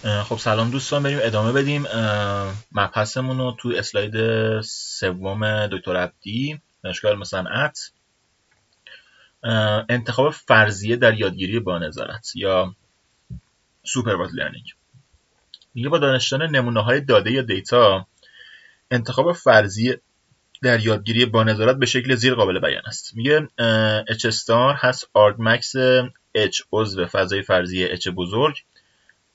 خب سلام دوستان، بریم ادامه بدیم مبحثمون رو تو اسلاید سوم دکتر عبدی، دانشگاه علم صنعت. انتخاب فرضیه در یادگیری با نظارت یا سوپروایزد لرنینگ. میگه با دانستن نمونه‌های داده یا دیتا، انتخاب فرضیه در یادگیری با نظارت به شکل زیر قابل بیان است. میگه H استار هست آرگمکس H عضو فضای فرضی H بزرگ،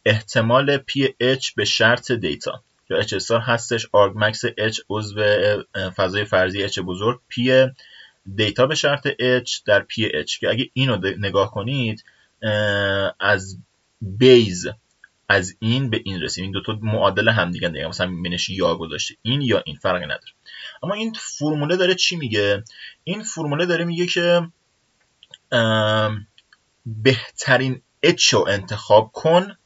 احتمال PH به شرط دیتا، یا H استار هستش آرگمکس H عضو فضای فرضی H بزرگ، P دیتا به شرط H در PH، که اگه اینو نگاه کنید از بیز از این به این رسیم. این دوتا معادل همدیگه دیگه، مثلا بینش یا گذاشته این یا این فرقی نداره. اما این فرموله داره چی میگه؟ این فرموله داره میگه که بهترین H رو انتخاب کن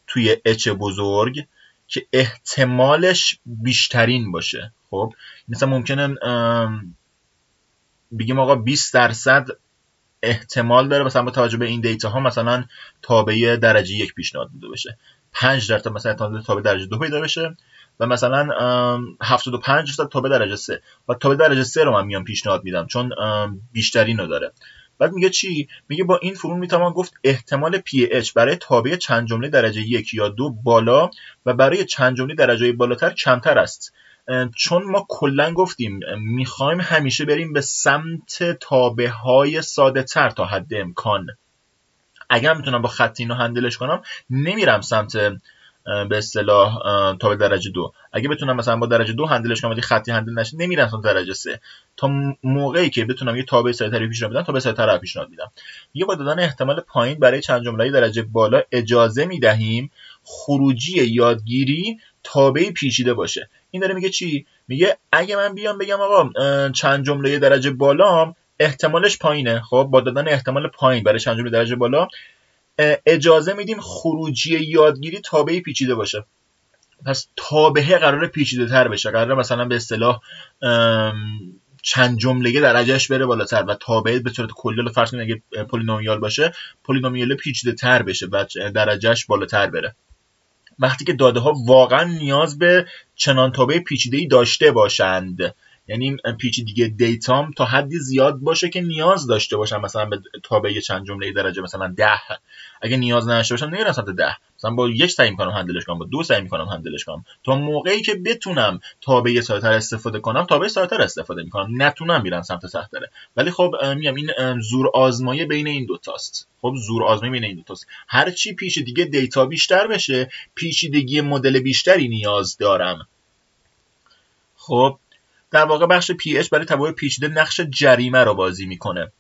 توی H بزرگ که احتمالش بیشترین باشه. خب مثلا ممکنه بگیم آقا 20% احتمال داره مثلا با توجه به این دیتا ها مثلا تابع درجه 1 پیشنهاد داده بشه، 5% مثلا احتمال تابع درجه 2 پیدا بشه، و مثلا 75% تابع درجه 3. و تابع درجه 3 رو من میام پیشنهاد میدم چون بیشترین رو داره. بعد میگه چی؟ میگه با این فرمول میتوان گفت احتمال PH برای تابع چند جمله درجه 1 یا 2 بالا و برای چند جمله درجه بالاتر کمتر است. چون ما کلا گفتیم میخوایم همیشه بریم به سمت تابع های ساده تر تا حد امکان. اگر میتونم با خط اینو هندلش کنم، نمیرم سمت به اصطلاح تابع درجه 2. اگه بتونم مثلا با درجه 2 هندلش کنم ولی خطی هندل نشه، نمیرم سمت درجه 3 تا موقعی که بتونم یه تابع ساده‌تری پیشنهاد بدم. تابع ساده‌تر رو پیشنهاد میدم. یه با دادن احتمال پایین برای چند جمله درجه بالا اجازه میدهیم خروجی یادگیری تابع پیچیده باشه. این داره میگه چی؟ میگه اگه من بیام بگم آقا چند جمله درجه بالا احتمالش پایینه، خب با دادن احتمال پایین برای چند جمله درجه بالا اجازه میدیم خروجی یادگیری تابع پیچیده باشه. پس تابعه قراره پیچیده تر بشه، قراره مثلا به اصطلاح چند جمله درجهش بره بالاتر و تابعه به صورت کلی رو فرض کنید اگه پولینومیال باشه، پولینومیال پیچیده تر بشه و درجهش بالاتر بره. وقتی که داده ها واقعا نیاز به چنان تابع پیچیده‌ای داشته باشند، یعنی پیچیدگی دیتام تا حدی زیاد باشه که نیاز داشته باشم مثلا به تابع چند جمله درجه مثلا 10. اگه نیاز نداشته باشم نمیرم سمت 10، مثلا با 1 سعی می‌کنم هندلش کنم، با 2 سعی می‌کنم هندلش کنم، تا موقعی که بتونم تابع ساده‌تر استفاده کنم تابع ساده‌تر استفاده می‌کنم، نتونم میرم سمت سخت‌تره. ولی خب میگم این زور آزمایی بین این دو تاست. خب زور آزمایی بین این دو تاست. هر چی پیچیدگی دیتا بیشتر بشه، پیچیدگی مدل بیشتری نیاز دارم. خب در واقع بخش PH برای تبع پیچیده نقش جریمه رو بازی میکنه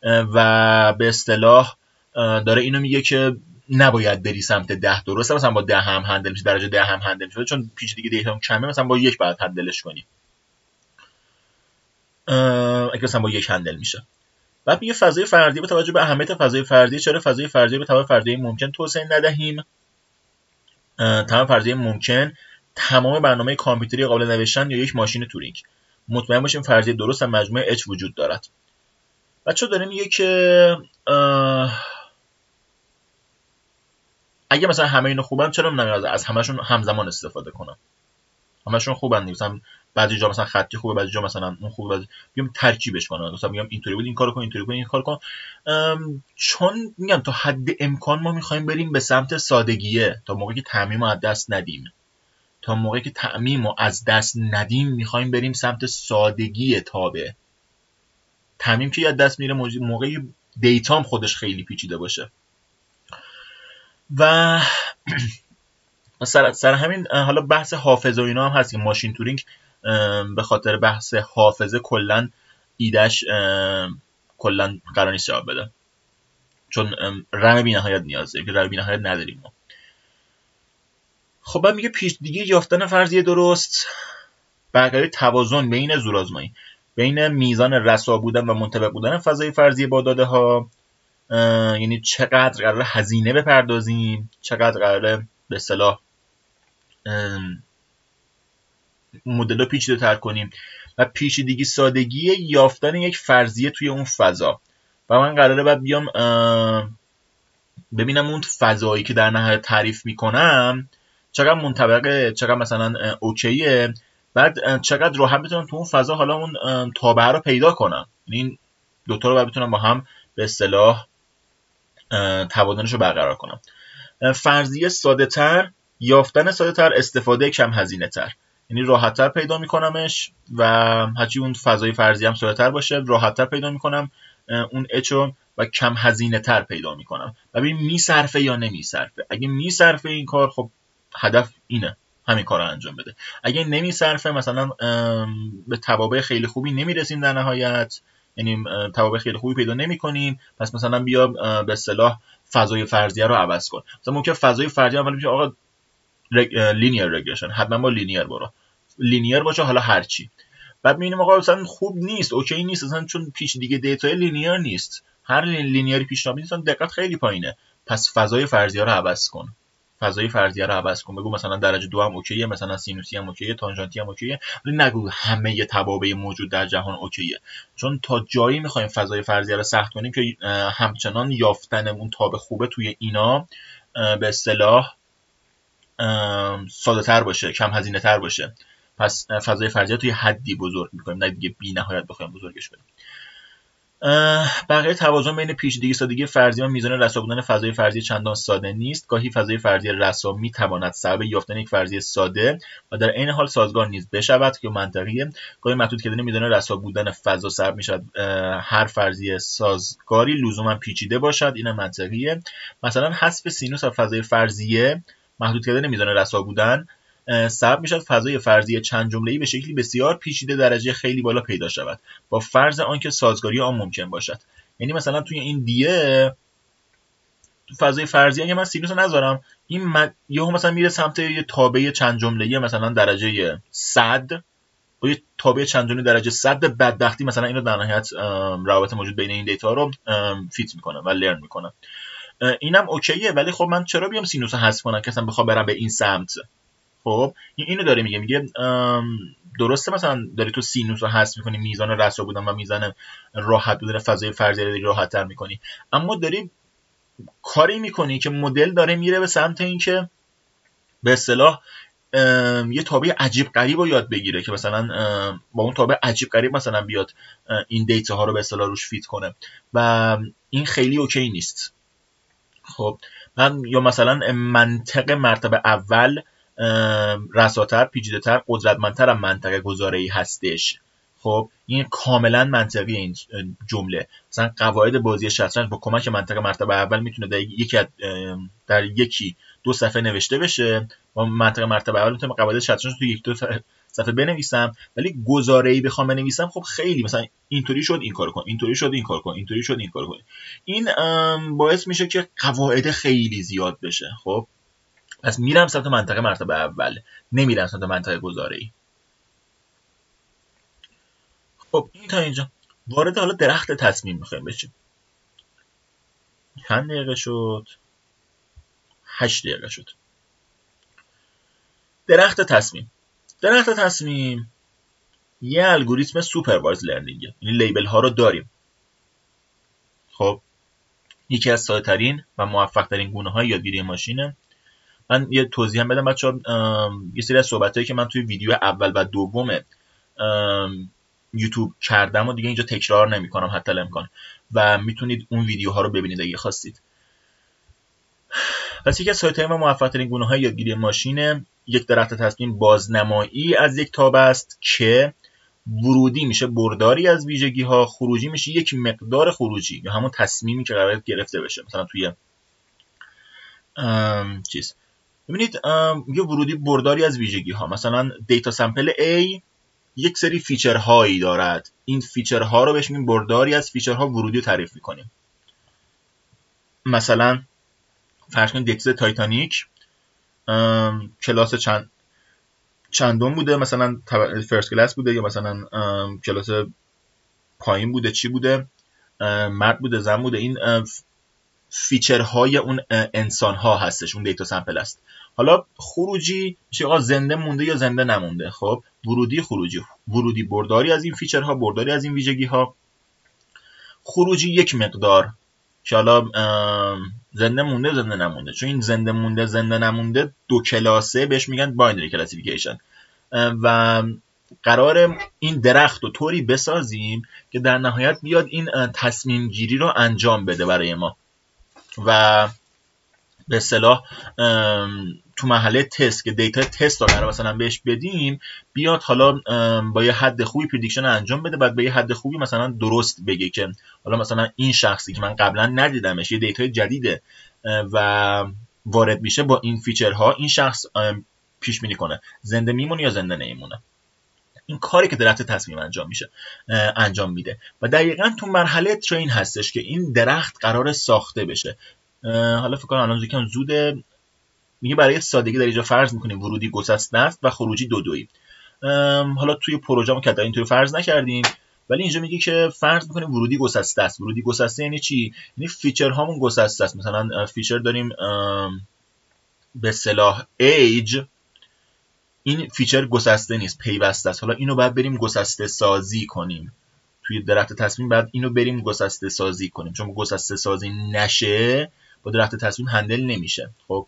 و به اصطلاح داره اینو میگه که نباید بری سمت 10. درسته مثلا با 10 هم هندل میشه، درجه 10 هم هندل میشه، چون پیچیدگی دیتا کمه مثلا با 1 بعد هندلش کنی، اگه مثلا با 1 هندل میشه. بعد میگه فضای فردی با توجه به اهمیت فضای فردی، چرا فضای فردی به تبع فردی ممکن توسعه ندهیم؟ تمام فرضیه ممکن تمام برنامه کامپیوتری قابل نوشتن یا یک ماشین تورینگ. مطمئن باشیم فرضیه درست در مجموعه H وجود دارد. بچه‌ها داره میگه که اگه مثلا همه اینو خوبن، چرا نمیاد از همشون همزمان استفاده کنم؟ همشون خوبن، مثلا بعضی جا مثلا خطی خوبه، بعضی جا مثلا اون خوبه، بعضی بیام ترکیبش کنم، مثلا میگم اینطوری بود این کارو کن، اینطوری کن این کارو کن. چون میگم تا حد امکان ما میخوایم بریم به سمت سادگیه، تا موقعی که تعمیم رو از دست ندیم. تا موقعی که تعمیم رو از دست ندیم میخوایم بریم سمت سادگی تابع. تعمیم که از دست میره موقعی دیتام خودش خیلی پیچیده باشه. و سر همین حالا بحث حافظه و اینا هم هست که ماشین تورینگ به خاطر بحث حافظه کلا ایدهش کلا قرار نیست جواب بده، چون رم بی نهایت نیازه که رم بی نهایت نداریم ما. خب بعد میگه پیچیدگی یافتن فرضیه درست، برقراری توازن بین زورآزمایی بین میزان رسا بودن و منطبق بودن فضای فرضی با داده ها، یعنی چقدر قراره هزینه بپردازیم، چقدر قراره به اصطلاح مدل رو پیچیده تر کنیم، و پیچیدگی سادگی یافتن یک فرضیه توی اون فضا. و من قراره بعد بیام ببینم اون فضایی که در نهایت تعریف میکنم چقدر منطبقه، چقدر مثلا اوکیه، بعد چقدر راحت میتونم تو اون فضا حالا اون تابعه رو پیدا کنم. این دوتا رو باید بتونم با هم به اصطلاح توازنش رو برقرار کنم. فرضیه ساده تر، یافتن ساده تر، استفاده کم هزینه تر. یعنی راحت تر پیدا میکنمش و هرچی اون فضای فرضی هم ساده تر باشه راحت تر پیدا میکنم اون اچو و کم هزینه تر پیدا میکنم. ببین میصرفه یا نمیصرفه. اگه میصرفه این کار، خب هدف اینه همین کار رو انجام بده. اگه نمیصرفه، مثلا به توابع خیلی خوبی نمیرسیم در نهایت، یعنی توابع خیلی خوبی پیدا نمیکنیم، پس مثلا بیا به اصطلاح فضای فرضیه رو عوض کن. مثلا ممکن فضای فرضیه اول میشه آقا لینیر رگرشن، حتما با لینیر برو، لینیر باشه حالا هرچی. بعد میبینیم آقا مثلا خوب نیست، اوکی نیست، مثلا چون پیش دیگه دیتای لینیر نیست، هر لینیری پیشنهاد میدن دقت خیلی پایینه، پس فضای فرضیه رو عوض کن. فضای فرضیه رو عوض کن، بگو مثلا درجه 2 هم اوکیه، مثلا سینوسی هم اوکیه، تانژانتی هم اوکیه، ولی نگو همه توابع موجود در جهان اوکیه، چون تا جایی میخوایم فضای فرضیه رو سخت کنیم که همچنان یافتن اون تابع خوبه توی اینا به اصطلاح ساده تر باشه، کم هزینه تر باشه. پس فضای فرضیه توی حدی بزرگ میکنیم، نه دیگه بی نهایت بخوایم بزرگش کنیم. بقیه توازن بین پیچیدگی سادگی فرضیه و میزان رسا بودن فضای فرضیه چندان ساده نیست. گاهی فضای فرضیه رسا میتواند سبب یافتن یک فرضیه ساده و در عین حال سازگار نیز بشود که منطقیه. گاهی محدود کردن میزان رسا بودن فضا سبب میشود هر فرضیه سازگاری لزوما پیچیده باشد. این منطقیه. مثلا حذف سینوس از فضای فرضیه، محدود کردن میزان رسا بودن، سبب میشد فضای فرضیه چند جمله‌ای به شکلی بسیار پیچیده درجه خیلی بالا پیدا شود با فرض آنکه سازگاری آن ممکن باشد. یعنی مثلا توی این دیه تو فضای فرضیه اگه من سینوس رو نذارم، این یهو مثلا میره سمت یه تابع چند جمله‌ای مثلا درجه 100 با یه تابع چند جمله درجه 100 بدبختی مثلا اینو در نهایت روابط موجود بین این دیتا رو فیت میکنه و لرن میکنه. اینم اوکیه، ولی خب من چرا بیام سینوس رو حذف کنم که اصلا بخوام برم به این سمت؟ خب اینو داره میگه درسته مثلا داری تو سینوس رو حذف میکنی، میزان رسا بودن و میزان راحت بودن فضای فرضیه رو راحت تر میکنی، اما داری کاری میکنی که مدل داره میره به سمت این که به اصطلاح یه تابع عجیب غریب رو یاد بگیره که مثلا با اون تابع عجیب غریب مثلا بیاد این دیتا ها رو به اصطلاح روش فیت کنه و این خیلی اوکی نیست. خب یا مثلا منطق مرتبه اول رساتر، پیچیده‌تر، قدرتمندتر از منطقه گزاره‌ای هستش. خب این کاملا منطقی این جمله. مثلا قواعد بازی شطرنج با کمک منطق مرتبه اول میتونه در یکی دو صفحه نوشته بشه. با منطق مرتبه اول میتونم قواعد شطرنج رو تو یک دو صفحه بنویسم، ولی گزاره‌ای بخوام بنویسم خب خیلی مثلا اینطوری شد این کارو کن، اینطوری شد این کارو کن، اینطوری شد این کارو کن. این باعث میشه که قواعد خیلی زیاد بشه. خب پس میرم سمت منطقه مرتبه اول، نمیرم سمت منطقه گزاره‌ای. خب این تا اینجا. وارد حالا درخت تصمیم میخوایم بشیم. چند دقیقه شد؟ 8 دقیقه شد. درخت تصمیم یه الگوریتم سوپروایز لرنینگه، یعنی لیبل ها رو داریم. خب یکی از ساده ترین و موفق ترین گونه های یادگیری ماشینه. من یه توضیح هم بدم بچه‌ها، یه سری از صحبتایی که من توی ویدیو اول و دوم یوتیوب کردم و دیگه اینجا تکرار نمی‌کنم حتی الامکان، و میتونید اون ویدیوها رو ببینید اگه خواستید. پس یکی از سایت‌های و موفق‌ترین گونه‌های یادگیری ماشین یک درخت تصمیم بازنمایی از یک تابع است که ورودی میشه برداری از ویژگی‌ها، خروجی میشه یک مقدار خروجی یا همون تصمیمی که قراره گرفته بشه. مثلا توی ببینید یه ورودی برداری از ویژگی‌ها، مثلا دیتا سامپل A یک سری فیچرهایی دارد، این فیچرها رو بهش میگیم برداری از فیچرها، ورودی رو تعریف میکنیم. مثلا فرض کنید دیتا تایتانیک کلاس چندم بوده، مثلا فرست کلاس بوده یا مثلا کلاس پایین بوده، چی بوده، مرد بوده، زن بوده. این فیچرهای اون انسان ها هستش، اون دیتا سامپل است. حالا خروجی میشه آقا زنده مونده یا زنده نمونده. خب ورودی، خروجی. ورودی برداری از این فیچرها، برداری از این ویژگی ها. خروجی یک مقدار که حالا زنده مونده زنده نمونده. چون این زنده مونده زنده نمونده دو کلاسه بهش میگن باینری کلاسیفیکیشن و قرار این درخت رو طوری بسازیم که در نهایت بیاد این تصمیم گیری رو انجام بده برای ما و به اصطلاح تو مرحله تست که دیتا تست رو قرار مثلا بهش بدیم بیاد حالا با یه حد خوبی پردیکشن انجام بده، بعد با یه حد خوبی مثلا درست بگه که حالا مثلا این شخصی که من قبلا ندیدمش یه دیتای جدیده و وارد میشه با این فیچرها، این شخص پیش بینی کنه زنده میمونه یا زنده نمیمونه. این کاری که درخت تصمیم انجام میده و دقیقاً تو مرحله ترین هستش که این درخت قرار ساخته بشه. حالا فکر کنم الان یکم زوده، میگه برای سادگی در اینجا فرض میکنیم ورودی گسسته است و خروجی دو. حالا توی پروژه‌مون که اینطوری فرض نکردیم، ولی اینجا میگه که فرض میکنیم ورودی گسسته است. ورودی گسسته یعنی چی؟ یعنی فیچر هامون گسسته است. مثلا فیچر داریم به اصطلاح ایج، این فیچر گسسته نیست، پیوسته است. حالا اینو باید بریم گسسته سازی کنیم توی درخت تصمیم، بعد اینو بریم گسسته سازی کنیم، چون گسسته سازی نشه با درخت تصمیم هندل نمیشه. خب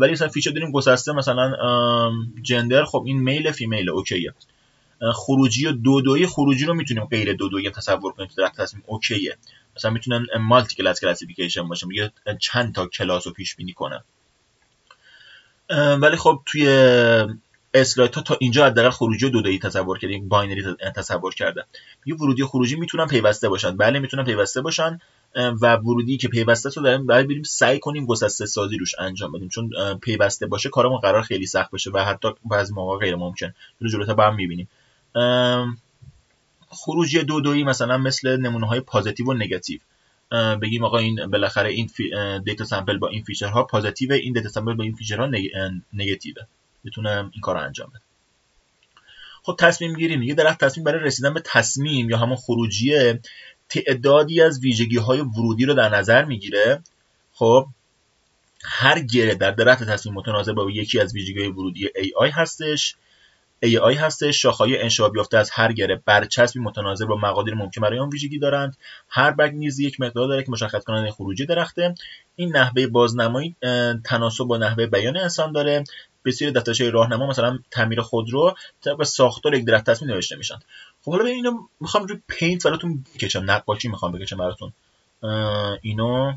ولی مثلا فیچر داریم گسسته، مثلا جندر، خب این میل فیمیل اوکیه. خروجی و دو خروجی رو میتونیم غیر دو تصور کنیم تو درخت تصمیم، اوکیه. مثلا میتونن مالتی کلاس کلاسیفیکیشن باشه، میگه چند تا کلاس رو پیش بینی کنه. ولی خب توی اسلاید تا اینجا حداقل خروجی و دو تصور کردیم، باینری تصور کرده. میگه ورودی و خروجی میتونن پیوسته باشن. بله میتونن پیوسته باشن و ورودی که پیوسته است رو داریم باید بریم سعی کنیم گسسته سازی روش انجام بدیم، چون پیوسته باشه کارمون قرار خیلی سخت بشه و حتی بعضی موقع غیر ممکن. جلوتر با هم میبینیم. خروجی دویی مثلا مثل نمونه‌های پوزتیو و نگاتیو، بگیم آقا این بالاخره این دیتا سامپل با این فیچرها پوزتیو، این دیتا سامپل با این فیچرها نگاتیوه، بتونه این کارو انجام بده. خب تصمیم گیری، میگه درخت تصمیم برای رسیدن به تصمیم یا همون خروجیه تعدادی از ویژگی‌های ورودی رو در نظر میگیره. خب هر گره در درخت تصمیم متناسب با یکی از ویژگی‌های ورودی AI هستش. شاخه‌های انشعاب یافته از هر گره برچسبی متناسب با مقادیر ممکن برای آن ویژگی دارند. هر برگ نیز یک مقدار داره که مشخص کننده خروجی درخته. این نحوه بازنمایی تناسب با نحوه بیان انسان داره. بسیاری دفترچه راهنما مثلا تعمیر خودرو طبق ساختار یک درخت تصمیم نوشته میشن. خب حالا اینو میخوام روی پینت براتون بکشم، نقاشی میخوام بکشم براتون. اینو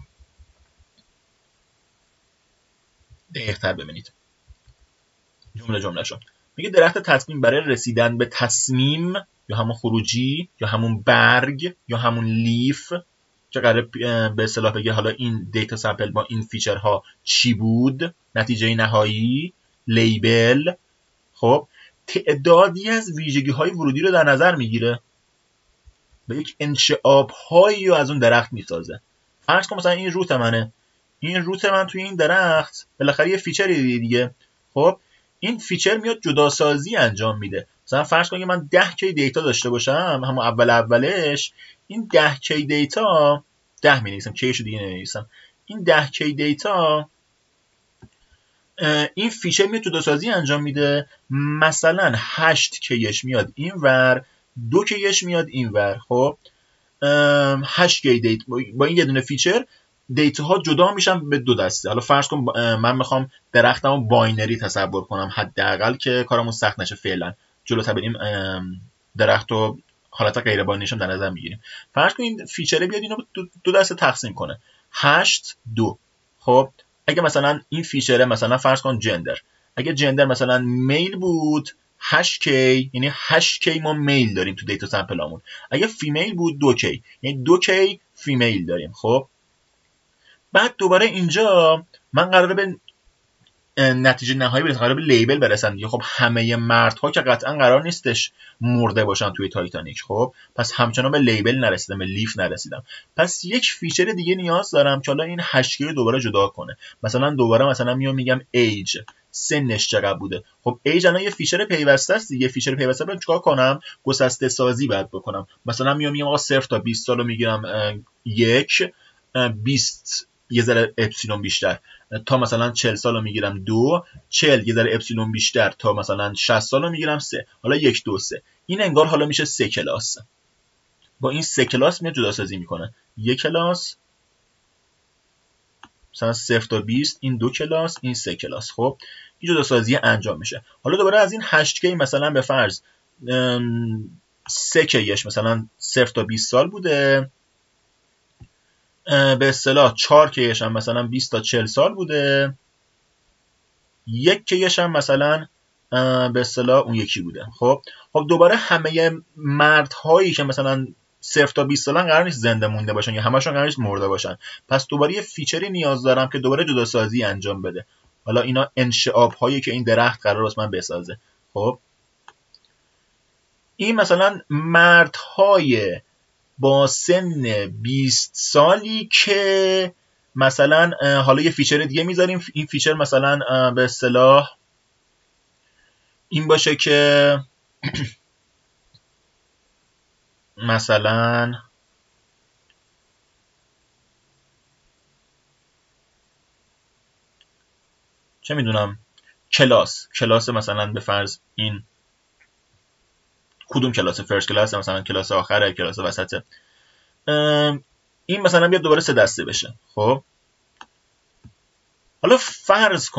دقیق‌تر ببینید. جمله شو. میگه درخت تصمیم برای رسیدن به تصمیم یا همون خروجی یا همون برگ یا همون لیف که قراره به اصطلاح بگه حالا این دیتا سامپل با این فیچرها چی بود، نتیجه نهایی، لیبل، خب تعدادی از ویژگی های ورودی رو در نظر میگیره و یک انشعاب هایی رو از اون درخت میسازه. فرض کن مثلا این روت منه، این روت من توی این درخت بالاخره یه فیچری دیگه. خب این فیچر میاد جداسازی انجام میده. مثلا فرض کن که من 10 کی دیتا داشته باشم، همون اولش این 10 کی دیتا 10 می‌نویسم، کیشو دیگه نمی‌نویسم. این 10 کی دیتا این فیچر میاد جداسازی انجام میده. مثلا 8 کیش میاد اینور، 2 کیش میاد اینور. خب 8 کی دیتا با این یه دونه فیچر دیتا ها جدا میشن به دو دسته. حالا فرض کن من میخوام درختمو باینری تصور کنم حداقل که کارمون سخت نشه. فعلا جلوتر بریم درخت رو حالت غیر باینریش در نظر میگیریم. فرض کن این فیچره بیاد اینو دو دسته تقسیم کنه، 8 2. خب اگه مثلا این فیچره مثلا فرض کن جندر، اگه جندر مثلا میل بود 8k، یعنی 8k ما میل داریم تو دیتا سامپلامون. اگه فیمیل بود 2k، یعنی 2k فیمیل داریم. خب بعد دوباره اینجا من قراره به نتیجه نهایی برسم، قراره به لیبل برسم دیگه. خب همه مردها که قطعا قرار نیستش مرده باشن توی تایتانیک. خب پس همچنان به لیبل نرسیدم، به لیف نرسیدم. پس یک فیچر دیگه نیاز دارم که حالا این 8k رو دوباره جدا کنه. مثلا دوباره مثلا میگم ایج، سنش چقدر بوده. خب ایج الان یه فیچر پیوسته است دیگه. فیچر پیوسته رو چیکار کنم؟ گسسته سازی باید بکنم. مثلا میگم آقا 0 تا 20 سالو میگیرم 1، 20 یه ذره اپسیلون بیشتر تا مثلا 40 سالو میگیرم 2، 40 یه ذره اپسیلون بیشتر تا مثلا 60 سالو میگیرم 3. حالا 1 2 3 این انگار حالا میشه 3 کلاس. با این 3 کلاس میاد جدا سازی میکنه. 1 کلاس مثلا 0 تا 20 این 2 کلاس، این 3 کلاس. خب این جداسازی انجام میشه. حالا دوباره از این 8K مثلا به فرض 3Kش مثلا 0 تا 20 سال بوده، به اصطلاح 4Kش هم مثلا 20 تا 40 سال بوده، 1Kش هم مثلا به اصطلاح اون یکی بوده. خب دوباره همه مردهایی که مثلا 0 تا 20 سالن قرار نیست زنده مونده باشن یا همشون قرار نیست مرده باشن. پس دوباره یه فیچری نیاز دارم که دوباره جداسازی انجام بده. حالا اینا انشعاب هایی که این درخت قرار است من بسازه. خب این مثلا مردهای با سن 20 سالی که مثلا حالا یه فیچر دیگه میذاریم. این فیچر مثلا به اصطلاح این باشه که مثلا چه میدونم کلاس مثلا به فرض این کدوم کلاس، فرست کلاس مثلا کلاس آخره، کلاس وسطه، این مثلا بیاد دوباره 3 دسته بشه. خب حالا فرض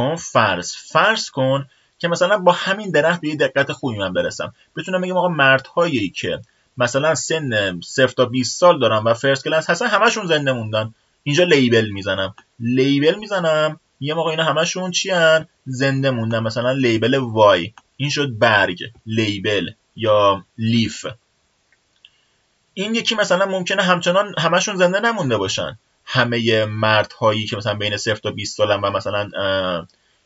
کن که مثلا با همین درخت به یه دقت خوبی من برسم، بتونم بگم آقا مردهایی که مثلا سن 0 تا 20 سال دارن و فرست کلاس هستن همشون زنده موندن. اینجا لیبل میزنم میگم آقا اینا همشون چی ان؟ زنده موندن. مثلا لیبل وای، این شد برگ، لیبل یا لیف. این یکی مثلا ممکنه همچنان همشون زنده نمونده باشن، همه مردهایی که مثلا بین 0 تا 20 سالن و مثلا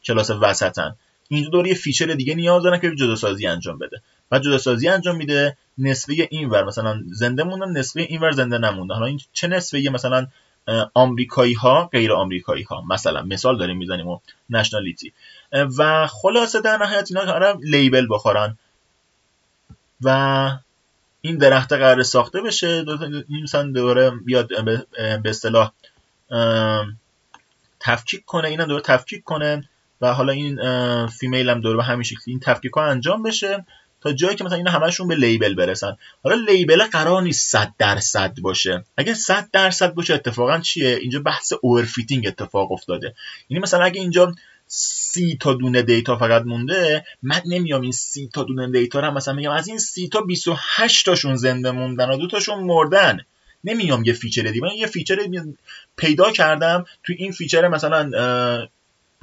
کلاس وسطن. اینجا دوره یه فیچر دیگه نیاز دارن که جداسازی انجام بده. بعد جداسازی انجام میده، نصفه اینور مثلا زنده موندن، نصفه اینور زنده نموندن. حالا این چه نصفه؟ مثلا آمریکایی ها، غیر آمریکایی ها، مثلا مثال داریم میزنیم و نشنالیتی. و خلاصه در نهایت اینا قرار لیبل بخورن و این درخت قرار ساخته بشه. این مثلا دوباره بیاد به اصطلاح تفکیک کنه، اینا دوباره تفکیک کنه و حالا این فیمیل هم دوباره به همین شکلی این تفکیک ها انجام بشه تا جایی که مثلا اینا همشون به لیبل برسن. حالا لیبل قرار نیست 100% باشه. اگه 100% باشه اتفاقا چیه؟ اینجا بحث اورفیتینگ اتفاق افتاده. یعنی مثلا اگه اینجا 30 تا دونه دیتا فقط مونده، من نمیام این 30 تا دونه دیتا رو مثلا میگم از این 30 تا 28 تاشون زنده موندن و 2 تاشون مردن. نمیام یه فیچر دیگه، من یه فیچر پیدا کردم تو این فیچر مثلا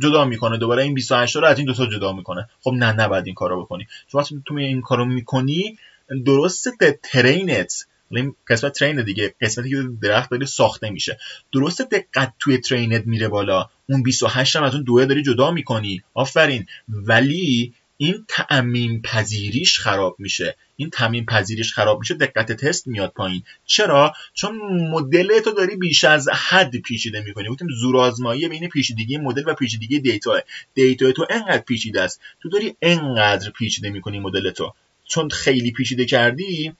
جدا میکنه، دوباره این 28 تا رو از این 2 تا جدا میکنه. خب نه نباید این کارو بکنی. چون وقتی تو این کارو میکنی درسته ترینت، این قسمت ترین دیگه، قسمتی که درخت داره ساخته میشه، درسته دقت توی ترینت میره بالا، اون 28 هم از اون 2 داری جدا میکنی، آفرین، ولی این تعمیم پذیریش خراب میشه. دقت تست میاد پایین. چرا؟ چون مدل تو داری بیش از حد پیچیده میکنی. گفتیم زورآزمایی بین پیچیدگی مدل و پیچیدگی دیتا تو انقدر پیچیده است، تو داری انقدر پیچیده میکنی مدل تو. چون خیلی پیچیده کردی،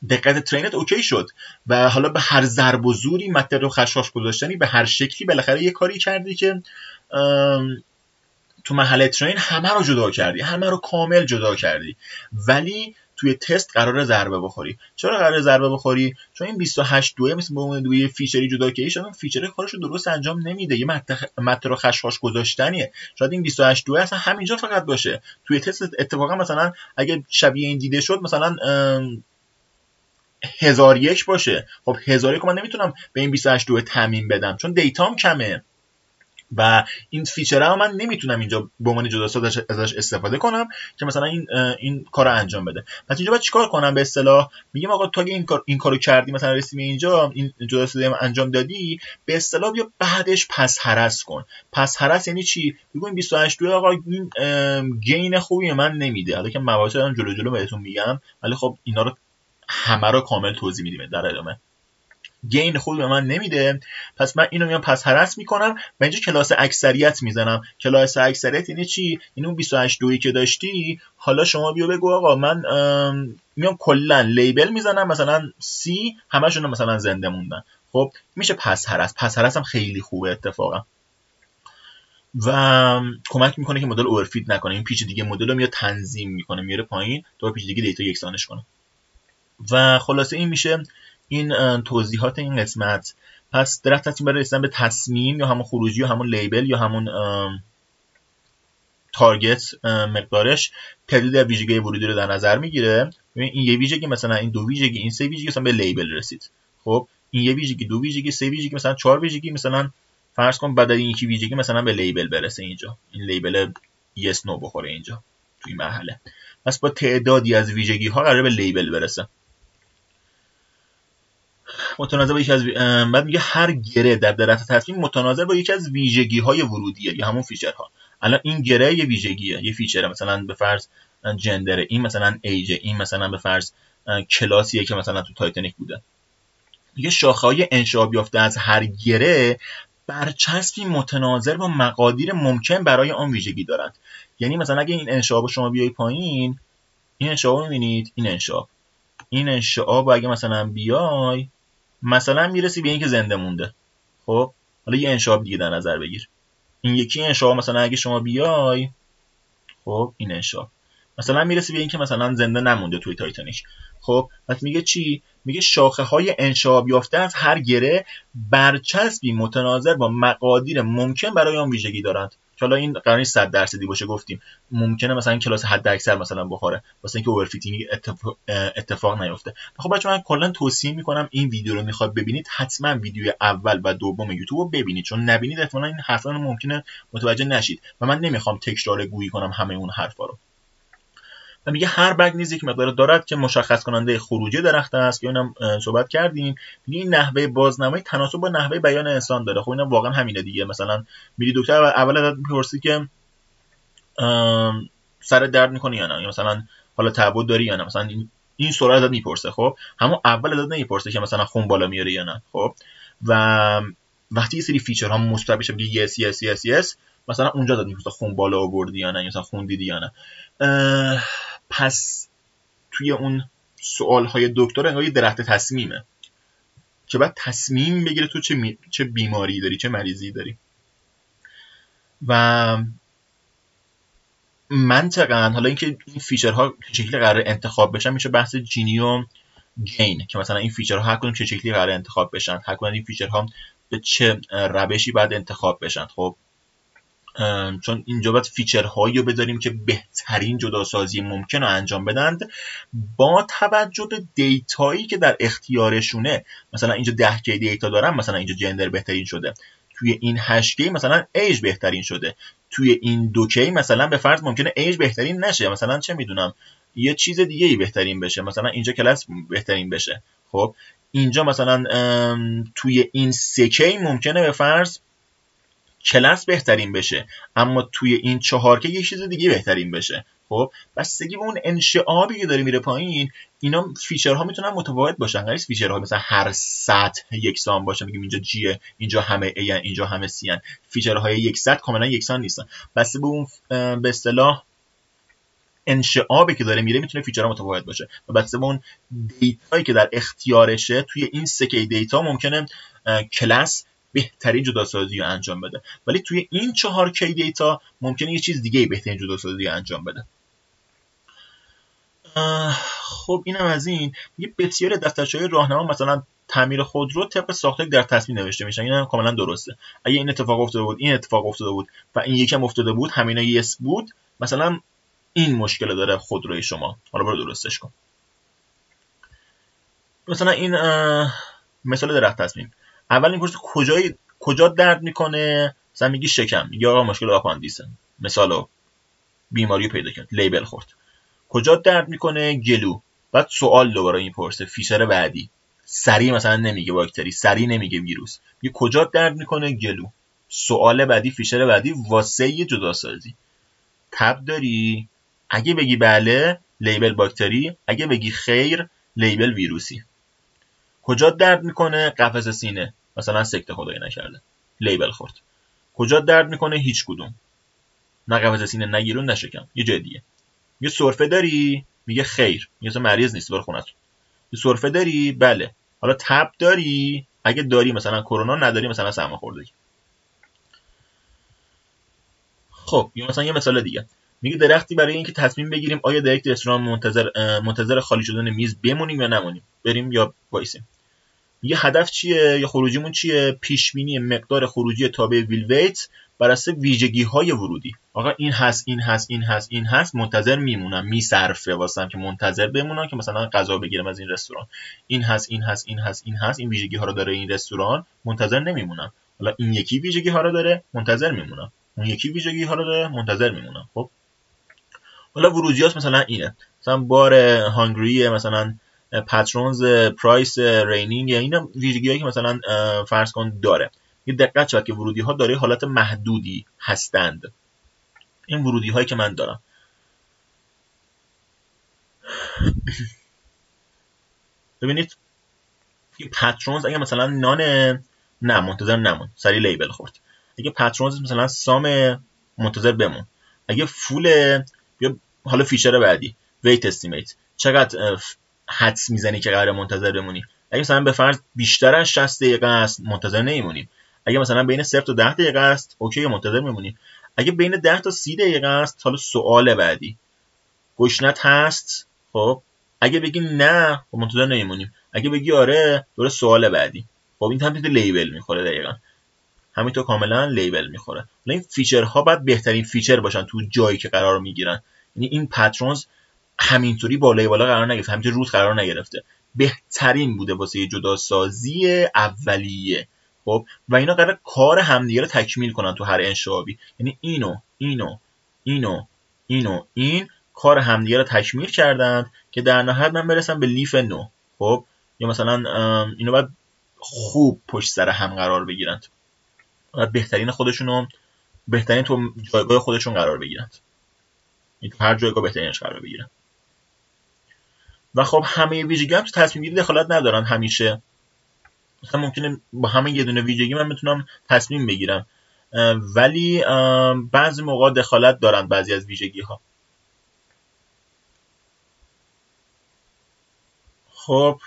دقت ترینت اوکی شد و حالا به هر ضرب و زوری متر رو خشخاش گذاشتنی، به هر شکلی بالاخره یه کاری کردی که تو مرحله ترین همه رو جدا کردی، همه رو کامل جدا کردی، ولی توی تست قراره ضربه بخوری. چرا قراره ضربه بخوری؟ چون این 28 دوه مثل به عنوان دوی فیچری جدا کردی، شاید فیچر کارش رو درست انجام نمیده، یه متر رو خشخاش گذاشتنیه. شاید این 28 دوه اصلا همینجا فقط باشه. توی تست اتفاقا مثلا اگه شبیه این دیده شد مثلا 1001 باشه. خب 1001 من نمیتونم به این 28 دوه تعمیم بدم چون دیتام کمه و این فیچره رو من نمیتونم اینجا به عنوان جداساز ازش استفاده کنم که مثلا این کارو انجام بده. پس اینجا باید چیکار کنم؟ به اصطلاح میگم آقا تو اگه این کارو کردی، مثلا رسیدی اینجا این جداسازی انجام دادی، به اصطلاح بیا بعدش پس هرس کن. پس هرس یعنی چی؟ بگو این 28 دوه آقا این گین خوبی من نمیده. حالا که مباحث رو جلو بهتون میگم، ولی خب اینا رو همه رو کامل توضیح میدیم در ادامه. گین خوبی به من نمیده، پس من اینو میام پس هرس میکنم و اینجا کلاس اکثریت میزنم. کلاس اکثریت یعنی چی؟ این اون 28 دویی که داشتی، حالا شما بیا بگو آقا من میام کلا لیبل میزنم مثلا C همشون مثلا زنده موندن. خب میشه پس هرس هم خیلی خوبه اتفاقا و کمک میکنه که مدل اورفیت نکنه. این پیچیدگی مدل رو میاد تنظیم میکنه، میاره پایین تا پیچیدگی دیتا یکسانش کنه. و خلاصه این میشه این توضیحات این قسمت. پس درخت تصمیم برای رسیدن به تصمیم یا همون خروجی یا همون لیبل یا همون تارگت مقدارش تعداد ویژگی ورودی رو در نظر میگیره. ببین این یه ویژگی، مثلا این دو ویژگی، این سه ویژگی، مثلا به لیبل رسید. خب این یه ویژگی، دو ویژگی، سه ویژگی، مثلا 4 ویژگی، مثلا فرض کن بعد از این یکی ویژگی مثلا به لیبل برسه. اینجا این لیبل یس نو بخوره اینجا توی این مرحله. پس با تعدادی از ویژگی ها قراره به لیبل برسه. متناظر با یکی از بعد میگه هر گره در درخت تصمیم متناظر با یکی از ویژگی های ورودیه یا همون فیچرها. الان این گره یه ویژگیه، یه فیچره، مثلا به فرض جندر، این مثلا ایج، این مثلا به فرض کلاسیه که مثلا تو تایتانیک بوده. میگه شاخه‌های انشعاب یافته از هر گره برچسبی متناظر با مقادیر ممکن برای آن ویژگی دارند. یعنی مثلا اگه این انشعاب شما بیای پایین، این انشعاب می‌بینید، این انشعاب اگه مثلا بیای مثلا میرسی به این که زنده مونده. خب حالا یه انشعاب دیگه در نظر بگیر، این یکی انشعاب مثلا اگه شما بیای، خب این انشعاب مثلا میرسی به این که مثلا زنده نمونده توی تایتانیک. خب پس میگه چی؟ میگه شاخه های انشعاب یافته از هر گره برچسبی متناظر با مقادیر ممکن برای آن ویژگی دارند. که حالا این قرار نیست 100% باشه، گفتیم ممکنه مثلا کلاس حد اکثر مثلا بخوره واسه اینکه اورفیتینگ اتفاق نیفته. خب بچه‌ها من کلا توصیه میکنم این ویدیو رو میخواد ببینید حتما ویدیو اول و دوم یوتیوب رو ببینید، چون نبینید احتمالاً این حرفا رو ممکنه متوجه نشید و من نمیخوام تکرار گویی کنم همه اون حرفا رو. و میگه هر برگ نیز یک مقدار دارد که مشخص کننده خروجی درخت است که اینم صحبت کردیم. میگه این نحوه بازنمایی تناسب با نحوه بیان انسان داره. خب اینم واقعا همینه دیگه. مثلا میری دکتر اول ازت میپرسی که سر درد میکنه یا نه، یا مثلا حالا تعبد داری یا نه، مثلا این سوال ازت میپرسه. خب همون اول ازت نمیپرسه که مثلا خون بالا میاره یا نه. خب و وقتی یه سری فیچرها مثبت بشه میگه یس یس یس یس، مثلا اونجا ازت میپرسه خون بالا آوردی یا نه، مثلا خون دیدی یا نه. پس توی اون سوالهای دکتر انگار یه درخت تصمیمه که بعد تصمیم بگیره تو چه بیماری داری، چه مریضی داری. و منطقاً حالا اینکه این فیچرها چه شکلی قراره انتخاب بشن میشه بحث جینی و گین، که مثلا این فیچرها هر کدوم چه شکلی قراره انتخاب بشن، هر کدوم این فیچرها به چه روشی بعد انتخاب بشن. خب چون اینجا باید فیچرهایی رو بذاریم که بهترین جداسازی ممکن رو انجام بدند با توجه به دیتایی که در اختیارشونه. مثلا اینجا 10K دیتا دارم، مثلا اینجا جندر بهترین شده، توی این 8K مثلا ایج بهترین شده، توی این 2K مثلا به فرض ممکنه ایج بهترین نشه، مثلا چه میدونم یه چیز دیگه ای بهترین بشه، مثلا اینجا کلاس بهترین بشه. خب اینجا مثلا توی این 3K ممکنه به فرض کلاس بهترین بشه، اما توی این 4K یه چیز دیگه بهترین بشه. خب بستگی به اون انشعابی که داره میره پایین، اینا فیچرها میتونن متفاوت باشن. قرار نیست فیچرها مثلا هر سطح یکسان باشه، میگیم اینجا جیه، اینجا همه ای ان، اینجا همه سی ان. فیچرهای یک سطح کاملا یکسان نیستن. بسته به اون به اصطلاح انشعابی که داره میره میتونه فیچرها متفاوت باشه و بسته به اون دیتایی که در اختیارشه توی این 3K دیتا ممکنه کلاس بهترین جداسازی رو انجام بده، ولی توی این 4K دیتا ممکنه یه چیز دیگه بهترین جداسازی رو انجام بده. خب اینم از این. میگه بسیاری دفترچه‌های راهنما مثلا تعمیر خودرو طبق ساختاری در تصمیم نوشته میشن. اینم کاملا درسته. اگه این اتفاق افتاده بود، این اتفاق افتاده بود و این یکم افتاده بود، همینا یس بود، مثلا این مشکل داره خودروی شما، حالا برو درستش کن. مثلا این مثال درخت تصمیم، اول میپرسه کجا درد میکنه، مثلا میگی شکم، میگی آقا مشکل آپاندیسه، مثلا بیماری پیدا کرد، لیبل خورد. کجا درد میکنه؟ گلو. بعد سوال دوباره میپرسه، فیچر بعدی سری مثلا نمیگه باکتری، سری نمیگه ویروس، میگه کجا درد میکنه؟ گلو. سوال بعدی، فیچر بعدی واسه جداسازی. تب داری؟ اگه بگی بله لیبل باکتری، اگه بگی خیر لیبل ویروسی. کجا درد میکنه؟ قفسه سینه، مثلا سکته خدای نکرده، لیبل خورد. کجا درد میکنه؟ هیچ کدوم، نه قفسه سینه، نه گلو، نه شکم، یه جای دیگه. یه سرفه داری؟ میگه خیر، میگه مریض نیست، برو خونتون. یه سرفه داری؟ بله. حالا تب داری؟ اگه داری مثلا کرونا، نداری مثلا سرماخوردگی. خب مثلا یه مثال دیگه، میگه درختی برای اینکه تصمیم بگیریم آیا در یک رستوران منتظر خالی شدن میز بمونیم یا نمونیم، بریم یا وایسیم. یه هدف چیه؟ یا خروجیمون چیه؟ پیش بینی مقدار خروجی تابع ویل ویت بر اساس ویژگی‌های ورودی. آقا این هست، این هست، این هست، این هست، منتظر میمونم، میصرفه واسم که منتظر بمونم که مثلا غذا بگیرم از این رستوران. این هست، این هست، این هست، این هست، این ویژگی‌ها رو داره این رستوران، منتظر نمیمونم. حالا این یکی ویژگی‌ها رو داره، منتظر میمونم. اون یکی ویژگی‌ها رو داره، منتظر میمونم. خب حالا ورودیاش مثلا اینه، مثلا بار هانگری، مثلا پاترونز، پرایس، رینینگ، اینا ویژگی‌هایی که مثلا فرض کن داره. یه دقت شد که ورودی‌ها داره حالت محدودی هستند. این ورودی‌هایی که من دارم. ببینید پاترونز اگه مثلا نه منتظر نمون، سری لیبل خورد. اگه پاترونز مثلا سام، منتظر بمون. اگه فول، یا حالا فیچر بعدی ویت استیمیت، چقدر حدس میزنی که قراره منتظر بمونی. اگه مثلا به فرض بیشتر از 60 دقیقه است، منتظر نمیمونیم. اگه مثلا بین 0 تا 10 دقیقه است، اوکی منتظر میمونیم. اگه بین 10 تا 30 دقیقه است، حالا سوال بعدی گشنت هست. خب اگه بگی نه، خب منتظر نمیمونیم. اگه بگی آره، دوره سوال بعدی. خب این همین لیبل میخوره، دقیقاً همینطور کاملا لیبل میخوره. حالا این فیچرها باید بهترین فیچر باشن تو جایی که قرار میگیرن. یعنی این پاترونز همینطوری بالای بالا قرار نگرفته، همینطوری روت قرار نگرفته، بهترین بوده واسه جداسازی اولیه. خب و اینا قرار کار همدیگه رو تکمیل کنن تو هر انشابی. یعنی این کار همدیگه رو تکمیل کردن که در نهایت من برسم به لیف نو. خب یا مثلا اینو باید خوب پشت سر هم قرار بگیرن، باید بهترین تو جایگاه خودشون قرار بگیرن. این تو هر جایگاه بهترینش قرار بگیرن. و خب همه ویژگی هم تو تصمیم گیری دخالت ندارن همیشه. مثلا ممکنه با همین یه دونه ویژگی من بتونم تصمیم بگیرم، ولی بعضی موقع دخالت دارن بعضی از ویژگی ها. خب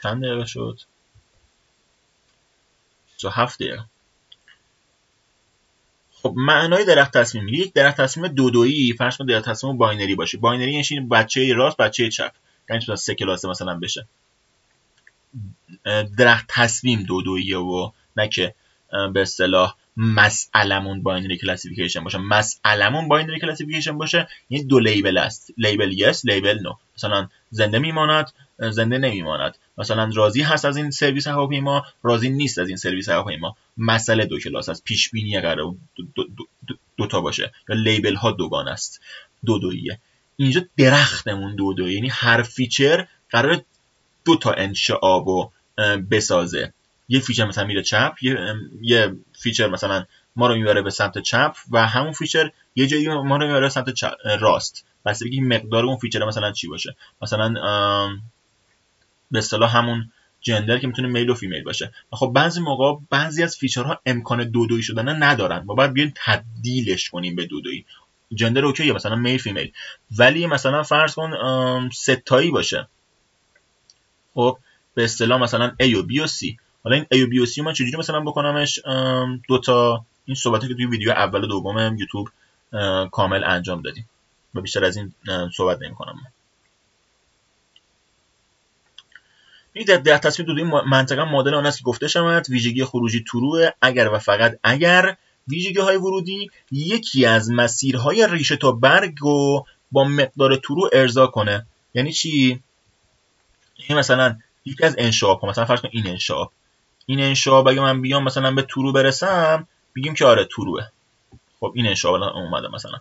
چند دقیقه شد؟ 27 دقیقه. خب معنای درخت تصمیم، یک درخت تصمیم دودویی، فرض کن درخت تصمیم باینری باشه. باینری یعنی این بچه راست بچه چپ، یعنی تو 3 کلاسه مثلا بشه. درخت تصمیم دودوییه و نه که به اصطلاح مسئلمون باینری کلاسیفیکیشن باشه. مسئلمون باینری کلاسیفیکیشن باشه یعنی دو لیبل است، لیبل یس، لیبل نو. مثلا زنده میماند، زنده نمیماند. مثلا راضی هست از این سرویس هواپیما، راضی نیست از این سرویس هواپیما. مسئله دو کلاس است، پیش بینی قراره دو تا باشه، یا لیبل ها دوگان است، دودوییه. اینجا درختمون دودوییه، یعنی هر فیچر قراره دو تا انشعابو بسازه. یه فیچر مثلا میره چپ، یه فیچر مثلا ما رو میبره به سمت چپ و همون فیچر یه جایی ما رو میبره به سمت راست. پس بگی مقدار اون فیچر مثلا چی باشه. مثلا به اصطلاح همون جندر که میتونه میل و فیمیل باشه. خب بعضی موقع بعضی از فیچرها امکان دودویی شدن ندارن، ما باید بیایم تبدیلش کنیم به دودویی. جندر اوکیه، مثلا میل فیمیل، ولی مثلا فرض کن ستایی باشه. خب به اصطلاح مثلا A و B و C. حالا این A و B و C من چجوری مثلا بکنمش دوتا؟ این صحبتی که توی ویدیو اول و دوم یوتیوب کامل انجام دادیم و بیشتر از این صحبت نمی‌کنم. این در تصمیم دودویی منطقا مدل آن است که گفته شود ویژگی خروجی تروه اگر و فقط اگر ویژگی‌های ورودی یکی از مسیرهای ریشه تا برگ رو با مقدار ترو ارضا کنه. یعنی چی؟ این مثلا یکی از انشاب ها، مثلا فرض کن این انشاب اگه من بیام مثلا به ترو برسم، بگیم که آره تروه. خب این انشاب الان اومده، مثلا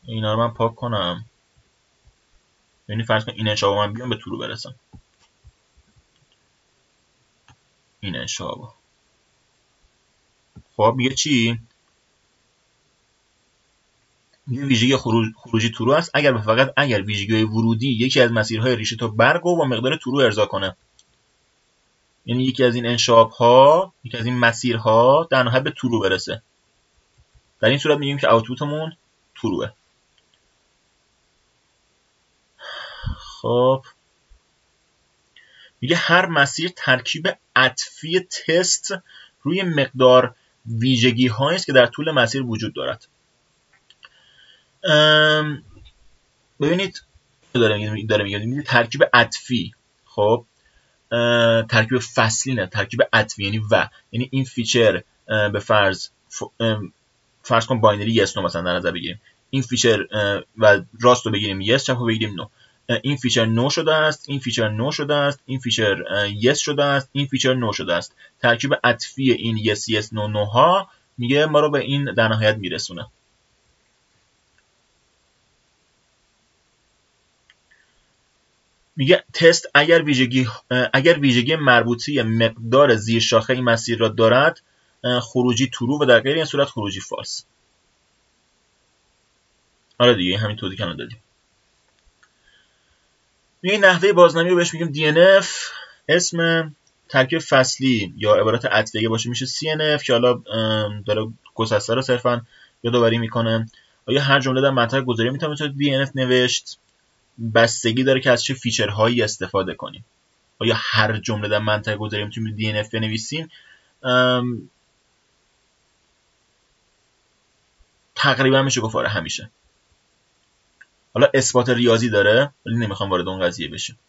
اینا رو من پاک کنم. یعنی فرض کن این انشاب من بیام به ترو برسم، این انشاب. خب میگه چی؟ میگه ویژگی خروجی ترو است اگر و فقط اگر ویژگی ورودی یکی از مسیرهای ریشه تا برگ رو با مقدار ترو ارضا کنه. یعنی یکی از این انشاب ها، یکی از این مسیرها در نهایت به ترو برسه. در این صورت میگیم که آوتپوتمون تروه. خب میگه هر مسیر ترکیب عطفی تست روی مقدار ویژگی هایی است که در طول مسیر وجود دارد. ببینید داره میگه ترکیب عطفی. خب ترکیب فصلی نه، ترکیب عطفی یعنی یعنی این فیچر به فرض کن باینری یس نو مثلا در نظر بگیریم، این فیچر و راست رو بگیریم یس، چپ رو بگیریم نو. این فیچر نو شده است، این فیچر نو شده است، این فیچر یس شده است، این فیچر نو شده است. ترکیب عطفی این یس نو نو ها میگه ما رو به این در نهایت میرسونه. میگه تست اگر ویژگی مربوطه مقدار زیر شاخه این مسیر را دارد، خروجی ترو و در غیر این صورت خروجی فالس. آره دیگه همین توضیح که دادیم. میگه نحوه بازنمایی رو بهش میگیم DNF. اسم ترکیب فصلی یا عبارت عطفی باشه میشه CNF که حالا داره گسسته رو صرفا یادآوری میکنه. آیا هر جمله در مطلب گذاری میتونه DNF نوشت؟ بستگی داره که از چه فیچرهایی استفاده کنیم. آیا هر جمله در منطقه گذاری میتونیم DNF بنویسیم؟ تقریبا میشه گفت آره همیشه. حالا اثبات ریاضی داره ولی نمیخوام وارد اون قضیه بشیم.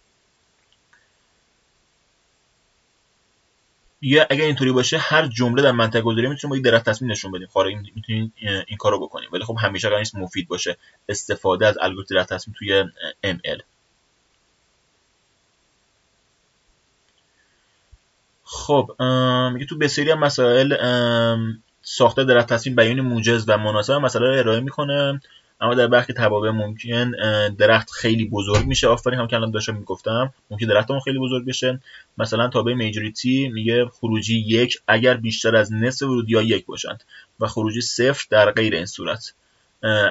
یا اگر اینطوری باشه هر جمله در منطقه گذاری میتونیم با یک درخت تصمیم نشون بدیم. خب میتونیم این کارو بکنیم ولی خب همیشه قرار نیست مفید باشه استفاده از الگوریتم درخت تصمیم توی ML. خب میگه تو بسیاری از مسائل ساختار درخت تصمیم بیان موجز و مناسب مسئله رو ارائه میکنه، اما در برخی توابع ممکن درخت خیلی بزرگ میشه. آفرین، هم که الان داشتم میگفتم ممکن درختمون خیلی بزرگ بشه. مثلا تابع میجوریتی میگه خروجی 1 اگر بیشتر از نصف ورودی‌ها 1 باشند و خروجی 0 در غیر این صورت.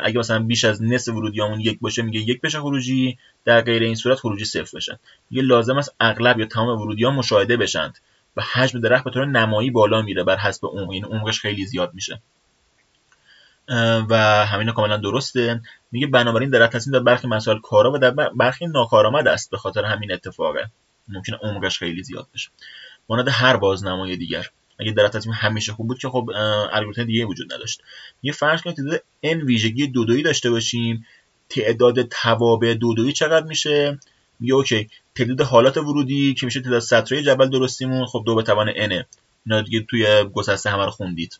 اگه مثلا بیش از نصف ورودیامون 1 باشه میگه 1 بشه خروجی، در غیر این صورت خروجی 0 بشه. میگه لازم است اغلب یا تمام ورودی‌ها مشاهده بشند و حجم درخت به طور نمایی بالا میره بر حسب عمق، یعنی عمقش خیلی زیاد میشه و همین کاملا درسته. میگه بنابراین درخت تصمیم در برخی مسائل کارا و در برخی ناکارآمد است، به خاطر همین اتفاقه ممکنه عمقش خیلی زیاد بشه. مانند هر بازنمای دیگر اگه درخت تصمیم همیشه خوب بود که خب الگوریتم دیگه وجود نداشت. یه فرض کنید تعداد n ویژگی دودویی داشته باشیم، تعداد توابع دودویی چقدر میشه؟ میگه اوکی تعداد حالات ورودی که میشه تعداد سطرهای جبل درستیمون، خب 2 به توان n. اینا دیگه توی گسسته همه رو خوندید،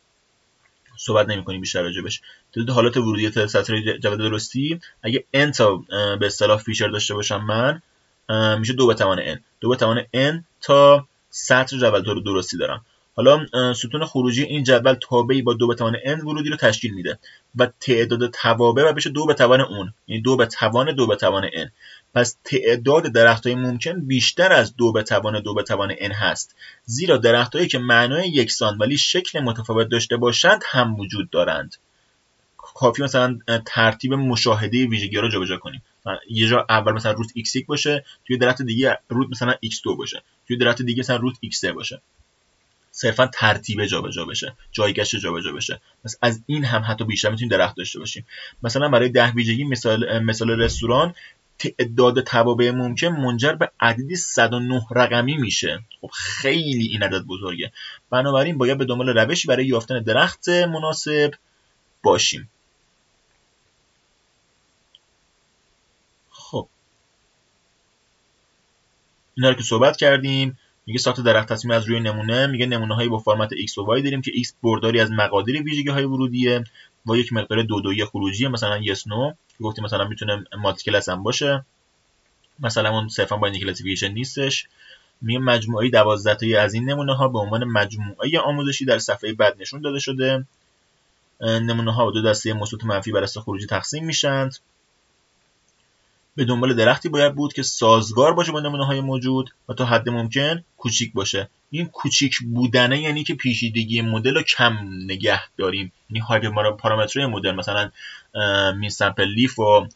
صحبت نمی‌کنیم بیشتر راجعش. تعداد حالات ورودی تعداد سطرهای جبل درستی اگه n تا به اصطلاح فیچر داشته باشم من، میشه 2 به توان n. 2 به توان n تا سطر جبل درستی دارم. حالا ستون خروجی این جدول تابعی با 2 به توان n ورودی رو تشکیل میده و تعداد توابع و بشه 2 به توان اون، یعنی 2 به توان 2 به توان n. پس تعداد درخت‌های ممکن بیشتر از 2 به توان 2 به توان n هست، زیرا درخت‌هایی که معنای یکسان ولی شکل متفاوت داشته باشند هم وجود دارند. کافی مثلا ترتیب مشاهده ویژگی‌ها رو جابجا کنیم. یه جا اول مثلا روت x1 باشه، توی درخت دیگه روت مثلا x2 باشه، توی درخت دیگه مثلا روت x3 باشه. صرفا ترتیب جابجا بشه، جایگشت جابجا بشه. پس از این هم حتی بیشتر میتونیم درخت داشته باشیم. مثلا برای 10 ویژگی مثال رستوران، تعداد توابع ممکن منجر به عددی 109 رقمی میشه. خب خیلی این عدد بزرگه. بنابراین باید به دنبال روشی برای یافتن درخت مناسب باشیم. خب اینا رو که صحبت کردیم. میگه ساخت درخت تصمیم از روی نمونه. میگه نمونه‌هایی با فرمت x و y داریم که x برداری از مقادیر ویژگی‌های ورودیه و یک مقدار دودویی خروجی، مثلا yes no که گفتیم مثلا میتونه مالتی کلاس هم باشه، مثلا اون صرفا با کلاسیفیکیشن نیستش. میگه مجموعه 12 تایی از این نمونه‌ها به عنوان مجموعه آموزشی در صفحه بعد نشون داده شده. نمونه‌ها دو دسته مثبت و منفی بر اساس خروجی تقسیم میشند. به دنبال درختی باید بود که سازگار باشه با نمونه‌های موجود و تا حد ممکن کوچیک باشه. این کوچیک بودنه یعنی که پیچیدگی مدل رو کم نگه داریم، یعنی هایپر پارامترهای مدل مثلا مین سمپل لیف و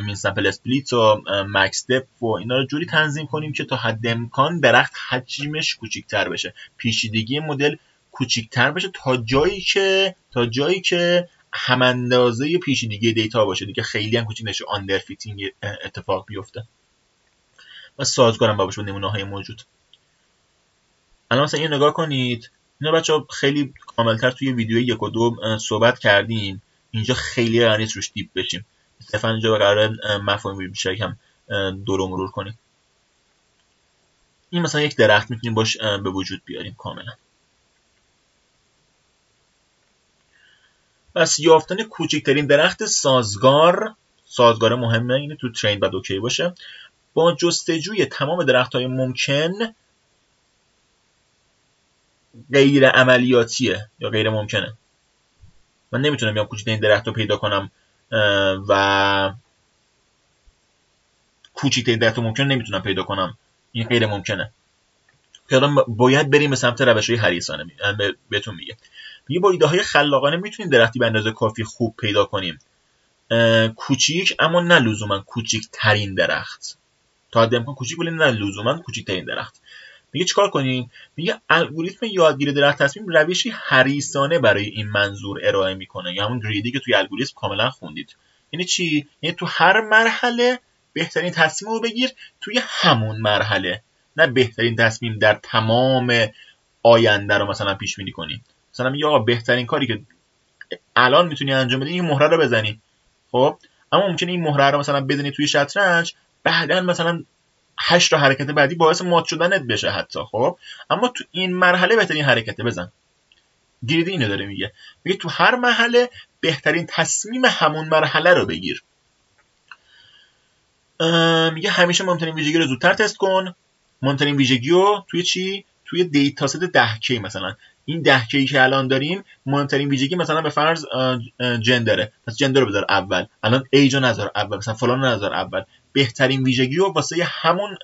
مین سمپل اسپلیت و مکس دپ و اینا رو جوری تنظیم کنیم که تا حد امکان درخت حجمش کوچیک‌تر بشه، پیچیدگی مدل کوچیک‌تر بشه تا جایی که هم اندازه پیچیدگی دیتا باشه، دیگه خیلی هم کوچیک نشه آندر فیتینگ اتفاق بیفته و سازگارم باشه با نمونه‌های موجود. الان مثلا اینو نگاه کنید، اینا بچه‌ها خیلی کاملتر توی ویدیو 1 و 2 صحبت کردیم، اینجا خیلی قرار نیست روش دیپ بشیم. صرفا اینجا قراره مفاهیم بیشتر کم دور و مرور کنیم. این مثلا یک درخت میتونیم باش به وجود بیاریم کاملا. پس یافتن کوچکترین درخت سازگار مهمه، اینه تو ترین باید اوکی باشه. با جستجوی تمام درخت‌های ممکن غیر عملیاتیه یا غیر ممکنه. من نمیتونم بیام کوچکترین درخت رو پیدا کنم و کوچکترین درخت رو ممکن نمیتونم پیدا کنم، این غیر ممکنه. باید بریم به سمت روش‌های حریصانه. بهتون میگه با ایده‌های خلاقانه میتونیم درختی به اندازه کافی خوب پیدا کنیم، کوچیک اما نه لزوما کوچکترین درخت. تا حد امکان کوچیک ولی نه لزوما کوچکترین درخت. میگه چیکار کنیم؟ میگه الگوریتم یادگیری درخت تصمیم روشی حریصانه برای این منظور ارائه میکنه، یا همون گریدی که توی الگوریتم کاملا خوندید. یعنی چی؟ یعنی تو هر مرحله بهترین تصمیم رو بگیر توی همون مرحله، نه بهترین تصمیم در تمام آینده رو مثلا پیش بینی کنی. مثلا میگه آقا بهترین کاری که الان میتونی انجام بدی این مهره رو بزنی. خب اما ممکنه این مهره رو مثلا بزنی توی شطرنج، بعداً مثلا 8 تا حرکت بعدی باعث مات شدنت بشه حتی. خب اما تو این مرحله بهترین حرکت بزن. گریدی اینو داره میگه تو هر مرحله بهترین تصمیم همون مرحله رو بگیر. میگه همیشه مهمترین ویژگی رو زودتر تست کن. مهمترین ویژگی رو توی چی؟ توی دیتا ست 10K مثلا. این 10K که الان داریم مهمترین ویژگی مثلا به فرض جندره، پس جندر رو بذار اول، الان ایج رو نذار اول، مثلا فلان رو نذار اول. بهترین ویژگی رو واسه همون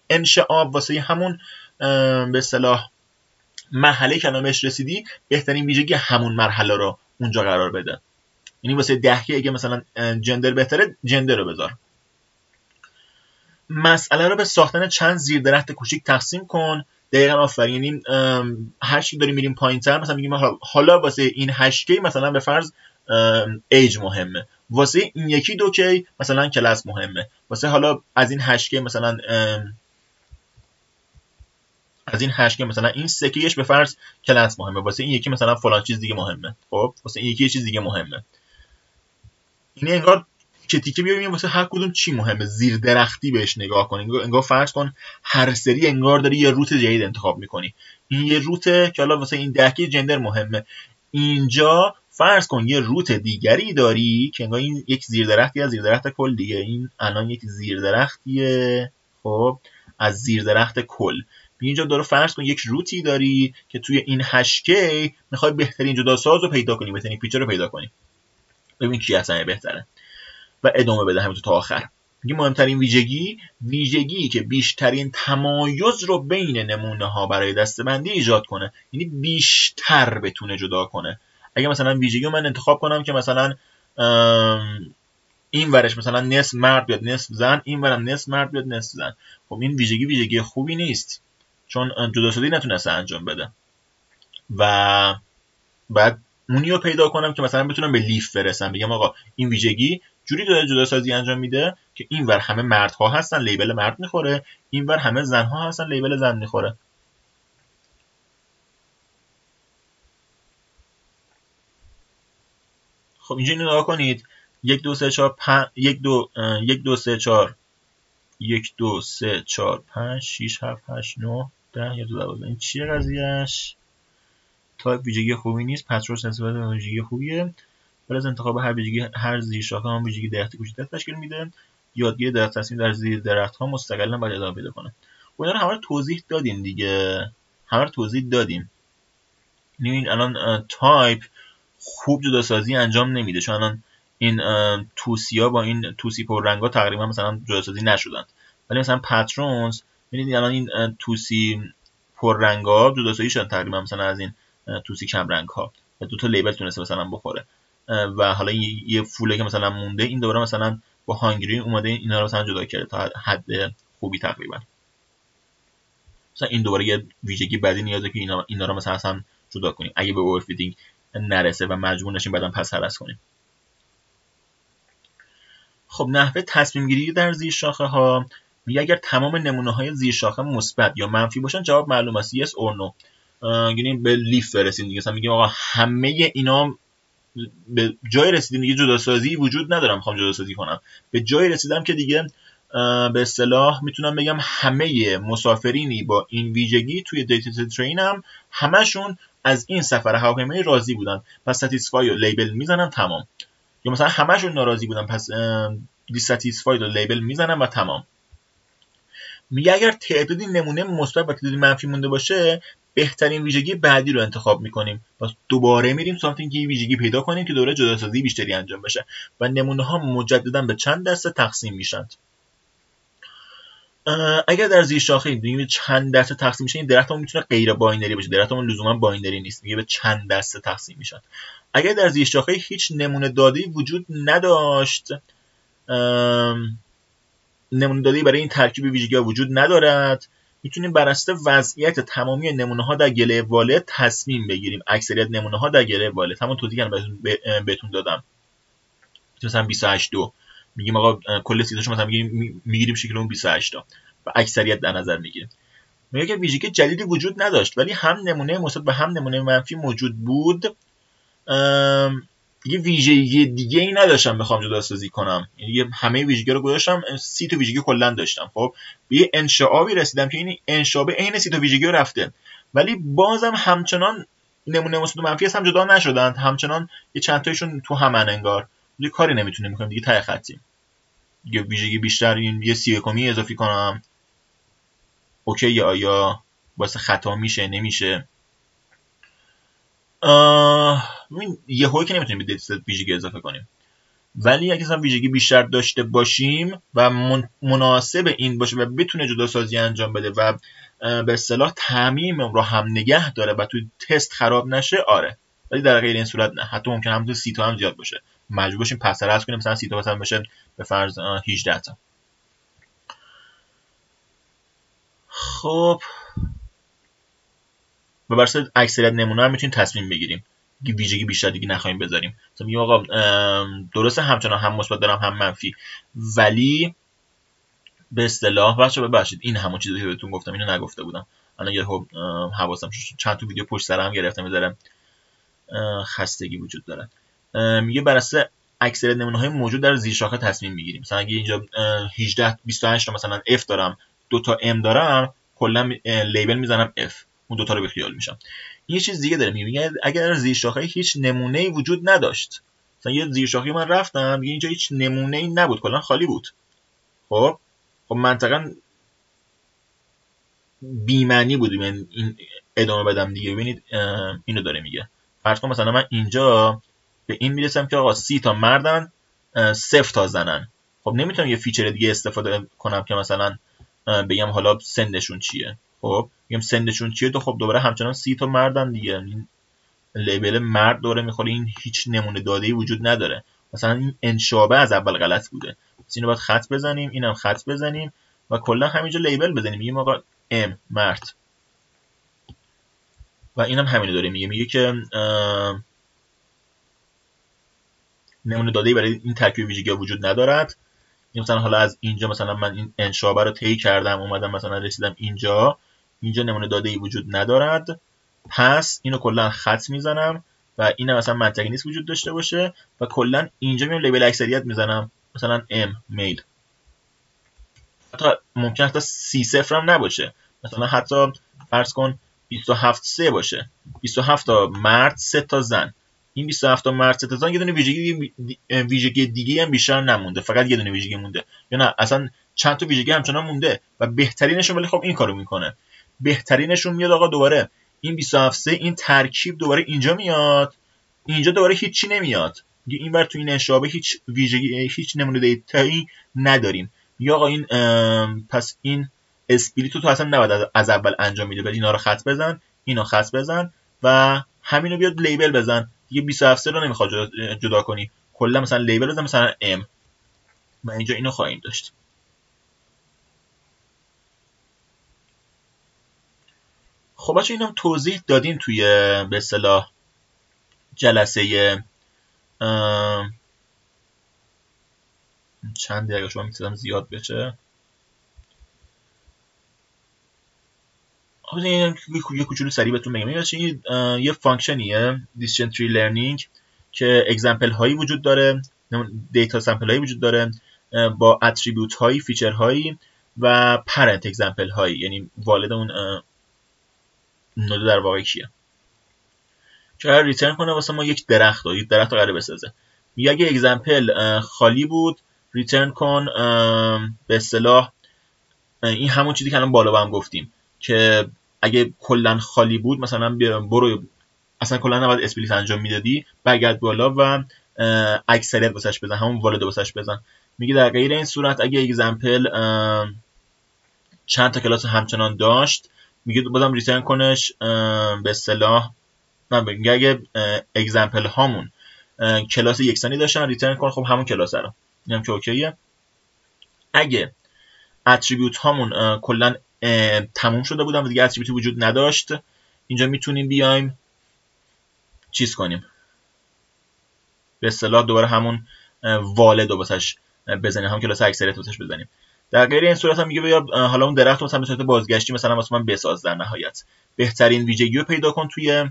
انشعاب، واسه همون به اصطلاح مرحله که الان بهش رسیدی، بهترین ویژگی همون مرحله رو اونجا قرار بده. یعنی واسه 10K اگه مثلا جندر بهتره، جندر رو بذار. مسئله رو به ساختن چند زیر درخت کوچیک تقسیم کن. دقیقاً آفرین. یعنی هر چی داریم میریم پایین‌تر، مثلا میگیم حالا واسه این 8K مثلا به فرض ایج مهمه، واسه این یکی 2K مثلا کلاس مهمه، واسه حالا از این 8K مثلا این 3Kش به فرض کلاس مهمه، واسه این یکی مثلا فلان چیز دیگه مهمه. خب واسه این یکی یه چیز دیگه مهمه. این انگار که تیکه ببینیم واسه هر کدوم چی مهمه، زیر درختی بهش نگاه کن. انگار فرض کن هر سری انگار داری یه روت جدید انتخاب میکنی. این یه روته که حالا واسه این 10K جندر مهمه. اینجا فرض کن یه روت دیگری داری که انگار این یک زیر درختی از زیر درخت کل دیگه. این الان یک زیر درختیه، خب از زیر درخت کل. اینجا داره فرض کن یک روتی داری که توی این 8K میخوای بهترین جداساز رو پیدا کنی، بهترین پیچر رو پیدا کنی. ببین کی اصلا بهتره و ادامه بده همینطور تا آخر. میگه مهمترین ویژگی که بیشترین تمایز رو بین نمونه ها برای دسته‌بندی ایجاد کنه، یعنی بیشتر بتونه جدا کنه. اگه مثلا ویژگی رو من انتخاب کنم که مثلا این ورش مثلا نصف مرد بیاد نصف زن، این ورم نصف مرد بیاد نصف زن، خب این ویژگی خوبی نیست، چون جداسازی نتونسته انجام بده. و بعد اونی رو پیدا کنم که مثلا بتونم به لیف برسم، بگم آقا این ویژگی جوری داره جداسازی انجام میده که اینور همه مردها هستن لیبل مرد میخوره، اینور همه زنها هستن لیبل زن میخوره. خب اینجا اینو نگاه کنید. 1 2 3 4 5 1 2 3 4 1 2 3 4 5 6 7 8 9 10 11 12. این چیه قضیهش؟ تایپ ویژگی خوبی نیست. پتروس نسبت به ویژگی خوبیه. برای از انتخاب هر ویژگی هر زیر شاخه هم ویژگی درخت کوچیک تشکیل میده. یادگیری درخت تصمیم در زیر درخت ها مستقلا باید ادامه پیدا کنه. و اینا رو همه رو توضیح دادیم دیگه. این الان تایپ خوب جداسازی انجام نمیده، چون الان این توسیا با این توسی پررنگا تقریبا مثلا جداسازی نشدن. ولی مثلا پترونز ببینید الان این توسی پررنگا جداسازی شدن تقریبا مثلا از این توسی کم رنگ ها و دو تا لیبل تونسته مثلا بخوره. و حالا یه فوله که مثلا مونده این دوره مثلا با هانگری اومده اینا رو مثلا جدا کرده تا حد خوبی تقریبا. مثلا این دوباره یه ویژگی بعدی نیازه که اینا رو مثلا اصلا جدا کنیم اگه به اورفیتینگ نرسه و مجبور نشیم بعداً پس هرس کنیم. خب نحوه تصمیم گیری در زیر شاخه ها میگه اگر تمام نمونه های زیر شاخه مثبت یا منفی باشن جواب معلوم است، yes or no. یعنی به لیف برسیم دیگه. مثلا میگیم آقا همه اینا به جای رسیدیم دیگه جداسازی وجود ندارم، میخوام جداسازی کنم، به جای رسیدم که دیگه به اصطلاح میتونم بگم همه مسافرینی با این ویژگی توی دیتا ترین هم همشون از این سفر هواپیمایی راضی بودن، پس ساتیسفای و لیبل میزنم تمام. یا مثلا همشون ناراضی بودن، پس دیساتیسفاید و لیبل میزنم و تمام. میگه اگر تعدادی نمونه مثبت و تعدادی منفی مونده باشه، بهترین ویژگی بعدی رو انتخاب میکنیم. پس دوباره میریم سمت اینکه یه ویژگی پیدا کنیم که دوره جداسازی بیشتری انجام بشه و نمونه ها مجددا به چند دسته تقسیم میشن. اگر در زیر شاخه میگه چند دسته تقسیم میشه، این درختمون میتونه غیر باینری باشه، درختمون لزوما باینری نیست، میگه به چند دسته تقسیم میشن. اگر در زیر شاخه هیچ نمونه داده‌ای وجود نداشت، نمونه داده‌ای برای این ترکیب ویژگی‌ها وجود ندارد، میتونیم بر اساس وضعیت تمامی نمونه‌ها در گله والد تصمیم بگیریم. اکثریت نمونه‌ها در گله والد، همون توضیحی که بهتون دادم، مثلا 28 دو میگیم آقا کل سیتاشو مثلا میگیریم شکل اون 28 تا و اکثریت در نظر میگیریم. میگه که ویژگی جدیدی وجود نداشت ولی هم نمونه مثبت و هم نمونه منفی موجود بود، یه ویژگی دیگه ای نداشتم بخوام جدا سازی کنم، یعنی همه ویژگی رو گذاشتم، 30 تا ویژگی کلا داشتم. خب به یه انشعابی رسیدم که این انشعاب عین 30 تا ویژگی رو رفته، ولی بازم همچنان نمونه مثبت و منفی هم جدا نشدن، همچنان یه چند تایشون تو همن انگار. دیگه کاری نمیتونیم بکنیم دیگه، ته خطیم. یه ویژگی بیشتر، این یه 31 اضافی کنم اوکی، یا آیا واسه خطا میشه نمیشه. ببین یهو که نمیتونیم به دیتا ویژگی اضافه کنیم، ولی اگه مثلا ویژگی بیشتر داشته باشیم و مناسب این باشه و بتونه جدا سازی انجام بده و به اصطلاح تعمیم رو هم نگه داره و تو تست خراب نشه، آره. ولی در غیر این صورت نه، حتی ممکن هم تو 30 تا هم زیاد باشه، مجبور باشیم پس رد کنیم، مثلا 30 تا مثلا بشه به فرض 18 تا. خب و بر اساس اکثریت نمونه هم میتونیم تصمیم بگیریم ویژگی بیشتر دیگه نخواهیم بذاریم. مثلا میگم آقا درسته همچنان هم مثبت دارم هم منفی، ولی به اصطلاح ببخشید این همون چیزی که بهتون گفتم اینو نگفته بودم، الان یه حواسم چند تا ویدیو پشت سر هم گرفتم، میذارم خستگی وجود داره. میگه بر اساس اکثریت نمونه‌های موجود در زیر شاخه تصمیم میگیریم. مثلا اگه اینجا 18 28 تا مثلا F دارم، 2 تا M دارم، کلا لیبل میزنم F، اون 2 تا رو به خیال میشم. یه چیز دیگه داره میگه اگر زیر شاخه هیچ نمونه‌ای وجود نداشت، مثلا یه زیر شاخه من رفتم میگه اینجا هیچ نمونه‌ای نبود، کلا خالی بود. خب منطقاً بی معنی بود این ادامه بدم دیگه. ببینید اینو داره میگه، فرض کن مثلا من اینجا به این میرسم که آقا 30 تا مردن 0 تا زنن. خب نمیتونم یه فیچر دیگه استفاده کنم که مثلا بگم حالا سنشون چیه. خب میگم سنشون چیه، تو خب دوباره همچنان 30 تا مردن دیگه، این لیبل مرد دوره میخوره، این هیچ نمونه داده‌ای وجود نداره. مثلا این انشابه از اول غلط بوده، پس اینو باید خط بزنیم، اینم خط بزنیم و کلا همینجا لیبل بزنیم، میگیم آقا ام مرد و اینم همینو داره میگه که نمونه داده‌ای برای این ترکیب ویژگی وجود ندارد. مثلا حالا از اینجا مثلا من این انشابه رو طی کردم اومدم مثلا رسیدم اینجا نمونه داده‌ای وجود ندارد، پس اینو کلا خط میزنم و اینم مثلا منطقی نیست وجود داشته باشه و کلا اینجا میام لیبل اکثریت میزنم، مثلا ام میل. حتی ممکن است 30 صفر هم نباشه، مثلا حتی فرض کن 27 3 باشه، 27 تا مرد 3 تا زن. این 27 تا مرد 3 تا زن یه دونه ویژگی دیگه هم بیشتر نمونده، فقط یه دونه ویژگی مونده، یا نه اصلا چند تا ویژگی همچنان مونده و بهترینشون، ولی خب این کارو میکنه، بهترینشون میاد آقا دوباره این 27 3 این ترکیب دوباره اینجا میاد، اینجا دوباره هیچی نمیاد، اینور تو این انشابه هیچ ویژگی هیچ نمونه دیتایی نداریم. یا آقا این پس این اسپلیت تو اصلا نباید از اول انجام میده، اینا رو خط بزن، اینو خط بزن و همینو بیاد لیبل بزن دیگه. 27 رو نمیخواد جدا کنی، کلا مثلا لیبل بزن مثلا ام و اینجا اینو خواهیم داشت. خب بچه اینم توضیح دادیم توی به اصطلاح جلسه چند دقیقه شما میتونم زیاد بشه. یه کوچولو سریع بهتون بگم، این یه فانکشنیه دیسیژن تری لرنینگ که اگزمپل هایی وجود داره، دیتا سامپل هایی وجود داره، با اتریبیوت هایی، فیچر هایی و پرنت اگزمپل هایی، یعنی والد اون نود در واقع کیه، که قرار ریترن کنه واسه ما یک درخت رو قرار بسازه. میگه اگه اگزمپل خالی بود ریترن کن به اصطلاح این همون چیزی که الان بالا با هم گفتیم که اگه کلا خالی بود مثلا برو اصلا کلا نباید اسپلیت انجام میدادی، برگرد بالا و اکثریت واسش بزن، همون والد واسش بزن. میگه در غیر این صورت اگه اگزمپل چند تا کلاس همچنان داشت میگه بازم ریترن کنش به اصطلاح میگه اگه اگزمپل هامون کلاس یکسانی داشتن ریترن کن خب همون کلاس رو، اینم که اوکیه. اگه اتریبیوت هامون کلا تموم شده بودن و دیگه اتریبیوتی وجود نداشت، اینجا میتونیم بیایم چیز کنیم به اصطلاح دوباره همون والد رو واسش بزنیم، هم کلاس اکثریت واسش بزنیم. در غیر این صورت هم میگه بیا حالا اون درخت مثلا به صورت بازگشتی مثلا واسه من بساز. در نهایت بهترین ویژگی رو پیدا کن توی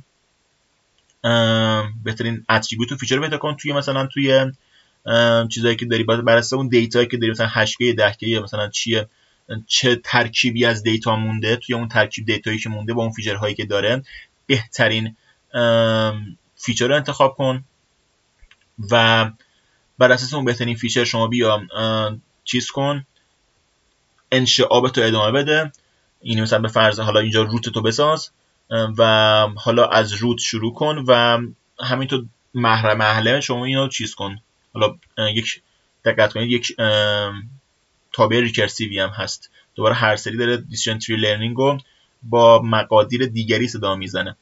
بهترین اتریبیوت و فیچر رو پیدا کن توی مثلا توی چیزایی که داری بر اساس اون دیتایی که داری، مثلا 8K 10K مثلا چیه، چه ترکیبی از دیتا مونده توی اون ترکیب دیتایی که مونده با اون فیچرهایی که داره، بهترین فیچر رو انتخاب کن و بر اساس اون بهترین فیچر شما بیا چیز کن، انشعاب تو ادامه بده. این مثلا به فرض حالا اینجا روت تو بساز و حالا از روت شروع کن و همینطور مرحله شما اینو چیز کن. حالا یک دقت کنید یک تابع ریکرسیوی هم هست، دوباره هر سری داره دیسیژن تری لرنینگ رو با مقادیر دیگری صدا میزنه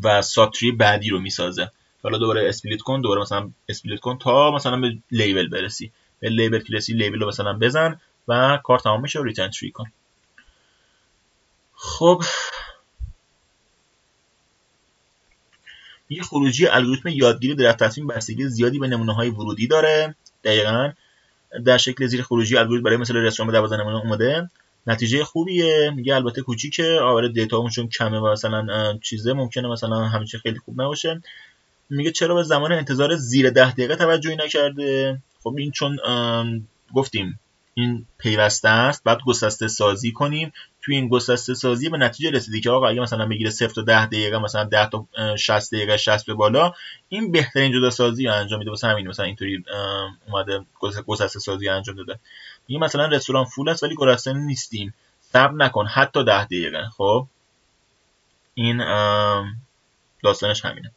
و ساب تری بعدی رو میسازه. حالا دوباره اسپلیت کن، دوباره مثلا اسپلیت کن تا مثلا به لیبل برسی، به لیبل کلاسی لیبل رو مثلا بزن و کار تمام میشه و ریترن تری کن. خب یه خروجی الگوریتم یادگیری در تصمیم بستگی زیادی به نمونه‌های ورودی داره. دقیقاً در شکل زیر خروجی الگوریتم برای مثلا رستوران به 12 نمونه اومده، نتیجه خوبیه. میگه البته کوچیکه، آره دیتامون چون کمه و مثلا چیزه ممکنه مثلا همیشه خیلی خوب نباشه. میگه چرا به زمان انتظار زیر 10 دقیقه توجهی نکرده؟ خب این چون گفتیم این پیوسته است، بعد گسسته سازی کنیم. توی این گسسته سازی به نتیجه رسیدی که آقا اگه مثلا بگیره 0 تا 10 دقیقه، مثلا 10 تا 60 دقیقه 60 به بالا، این بهترین جدا سازی رو انجام میده. واسه همین مثلا اینطوری اومده گسسته سازی انجام داده. میگه مثلا رستوران فول است ولی گرسنه نیستیم، صبر نکن حتی 10 دقیقه. خب این داستانش همینه،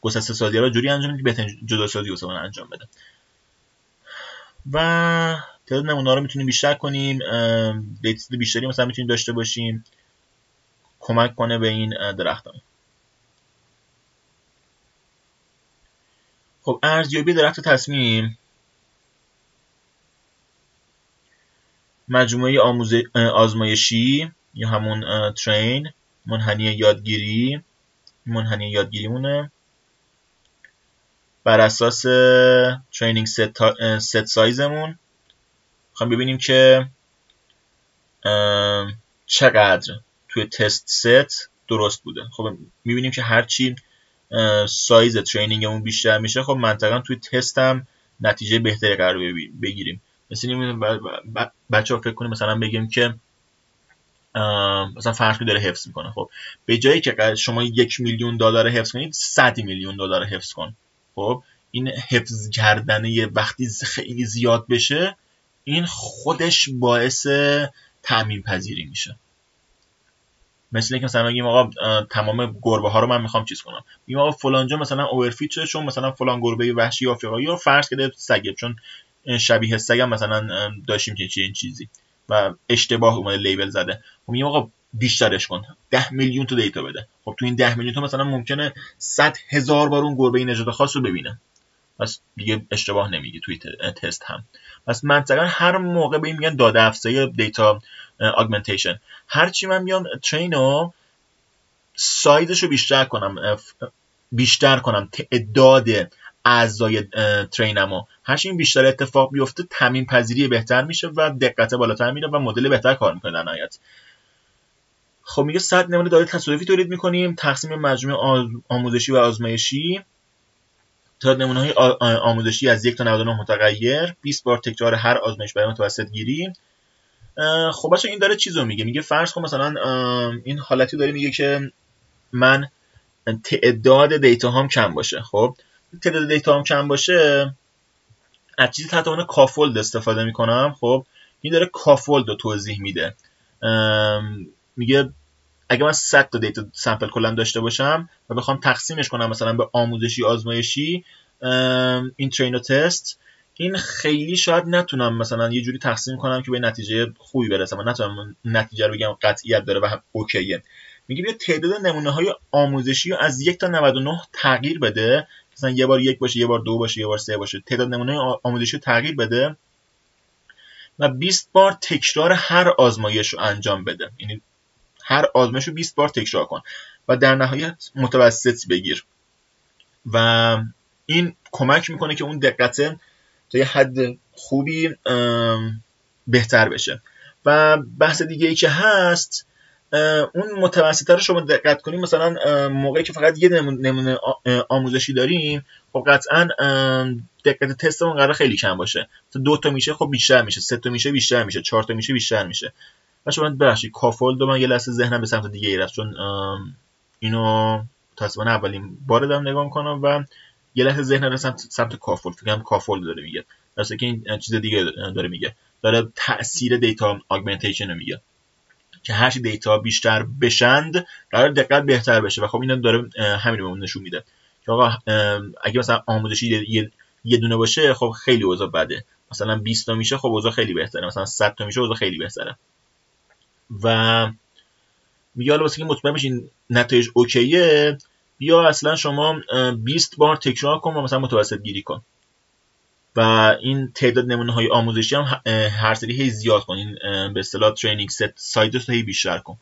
گسسته سازی رو جوری انجام میده که بهترین جدا سازی واسه من انجام بده. و تعداد نمونه ها رو میتونیم بیشتر کنیم، دیتا بیشتری مثلا میتونیم داشته باشیم، کمک کنه به این درختمون. خب ارزیابی درخت تصمیم، مجموعه آزمایشی یا همون ترین، منحنی یادگیریمونه بر اساس ترینینگ ست سایزمون. خواهیم ببینیم که چقدر توی تست ست درست بوده. خب میبینیم که هرچی سایز ترینینگمون بیشتر میشه، خب منطقا توی تست هم نتیجه بهتری قرار بگیریم. مثلا بچه ها فکر کنیم مثلا بگیم که مثلا فرض داره حفظ میکنه، خب به جایی که شما $1,000,000 حفظ کنید 100,000,000 حفظ کن. خب این حفظ کردنه وقتی خیلی زیاد بشه، این خودش باعث تأمین پذیری میشه. مثل اینکه مثلا بگیم آقا تمام گربه ها رو من میخوام چیز کنم، میگم آقا فلان جا مثلا اوورفیت شده چون مثلا فلان گربه وحشی آفریقایی رو فرض کرده سگه، چون شبیه سگ هم مثلا داشتیم که این چیزی و اشتباه اومده لیبل زده. خب میگم آقا بیشترش کن، 10 میلیون تا دیتا بده. خب تو این 10 میلیون تا مثلا ممکنه 100,000 بار اون گربه نژاد خاص رو ببینه، پس دیگه اشتباه نمیگه توی تست هم. پس منطقا هر موقع به این میگن داده افزایی دیتا آگمنتیشن، هرچی من میام ترین رو سایزش رو بیشتر کنم تعداد اعضای ترینمو، هرچی این بیشتر اتفاق بیفته تامین پذیری بهتر میشه و دقت بالاتر میره و مدل بهتر کار میکنه در نهایت. خب میگه 100 نمونه داده تصادفی تولید میکنیم، تقسیم مجموعه آموزشی و آزمایشی تعداد نمونه‌های آموزشی از 1 تا 99 متغیر، 20 بار تکرار هر آزمایش برای متوسط گیری. خب بچه این داره چیزو میگه فرض کن مثلا این حالتی داره میگه که من تعداد دیتا هام کم باشه. خب تعداد دیتا هام کم باشه، از چیزی تحت عنوان کافولد استفاده میکنم. خب این داره کافولد رو توضیح میده. میگه اگه من 100 تا دیتا سامپل کلا داشته باشم و بخوام تقسیمش کنم مثلا به آموزشی آزمایشی، این ترین و تست، این خیلی شاید نتونم مثلا یه جوری تقسیم کنم که به نتیجه خوبی برسم. من نتونم نتیجه رو بگم قطعیت داره و اوکیه. میگه بیا تعداد نمونه های آموزشی رو از 1 تا 99 تغییر بده، مثلا یه بار 1 باشه، یه بار 2 باشه، یه بار 3 باشه. تعداد نمونه آموزشی رو تغییر بده و 20 بار تکرار هر آزمایش رو انجام بده. یعنی هر آزمایش رو 20 بار تکرار کن و در نهایت متوسط بگیر و این کمک میکنه که اون دقت تا یه حد خوبی بهتر بشه. و بحث دیگه ای که هست، اون متوسطه رو شما دقت کنیم، مثلا موقعی که فقط یه نمونه آموزشی داریم، خب قطعا دقت تستمون قراره خیلی کم باشه. 2 تا میشه خب بیشتر میشه، 3 تا میشه بیشتر میشه، 4 تا میشه بیشتر میشه. بچه من ببخشید کافولد من یه لحظه ذهنم به سمت دیگه ای رفت، چون اینو متاسفانه اولین بار دارم نگاه میکنم و یه لحظه ذهنم رفت سمت کافولد. فکر کنم کافولد داره میگه، درسته که این چیز دیگه داره میگه، داره تاثیر دیتا آگمنتیشن رو میگه که هر چی دیتا بیشتر بشند قرار دقت بهتر بشه. و خب اینا داره همین رو نشون میده که آقا اگه مثلا آموزشی یه دونه باشه خب خیلی اوضاع بده، مثلا 20 تا میشه خب اوضاع خیلی بهتره، مثلا 100 تا میشه اوضاع خیلی بهتره. و میگه حالا واسه که مطمئن بشین نتایج اوکیه، بیا اصلا شما 20 بار تکرار کن و مثلا متوسط گیری کن و این تعداد نمونه های آموزشی هم هر سری هی زیاد کن. این به اصطلاح ترینینگ ست سایزش رو هی بیشتر کن.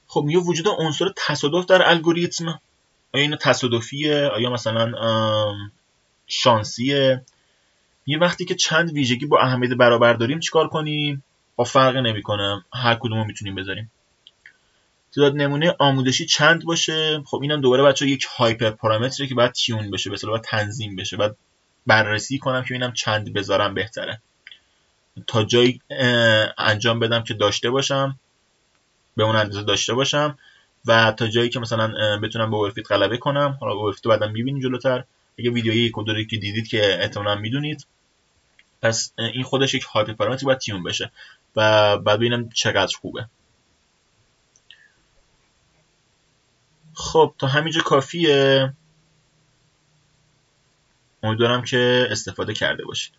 خب میگه وجود عنصر تصادف در الگوریتم، آیا این تصادفیه، آیا مثلا شانسیه؟ یه وقتی که چند ویژگی با اهمیت برابر داریم چیکار کنیم؟ با فرق نمیکنه، هر کدومو میتونیم بذاریم. تعداد نمونه آموزشی چند باشه، خب اینم دوباره بچه‌ها یک هایپر پارامتره که باید تیون بشه، به اصطلاح باید تنظیم بشه، باید بررسی کنم که ببینم چند بذارم بهتره، تا جایی انجام بدم که داشته باشم، به اون اندازه داشته باشم و تا جایی که مثلا بتونم با اوورفیت غلبه کنم. حالا اوورفیت رو بعداً می‌بینیم جلوتر، اگه ویدیوی یک و دو که دیدید که احتمالاً میدونید. پس این خودش یک هایپر پارامتری باید تیون بشه و بعد ببینم چقدر خوبه. خب تا همینجا کافیه. امیدوارم که استفاده کرده باشید.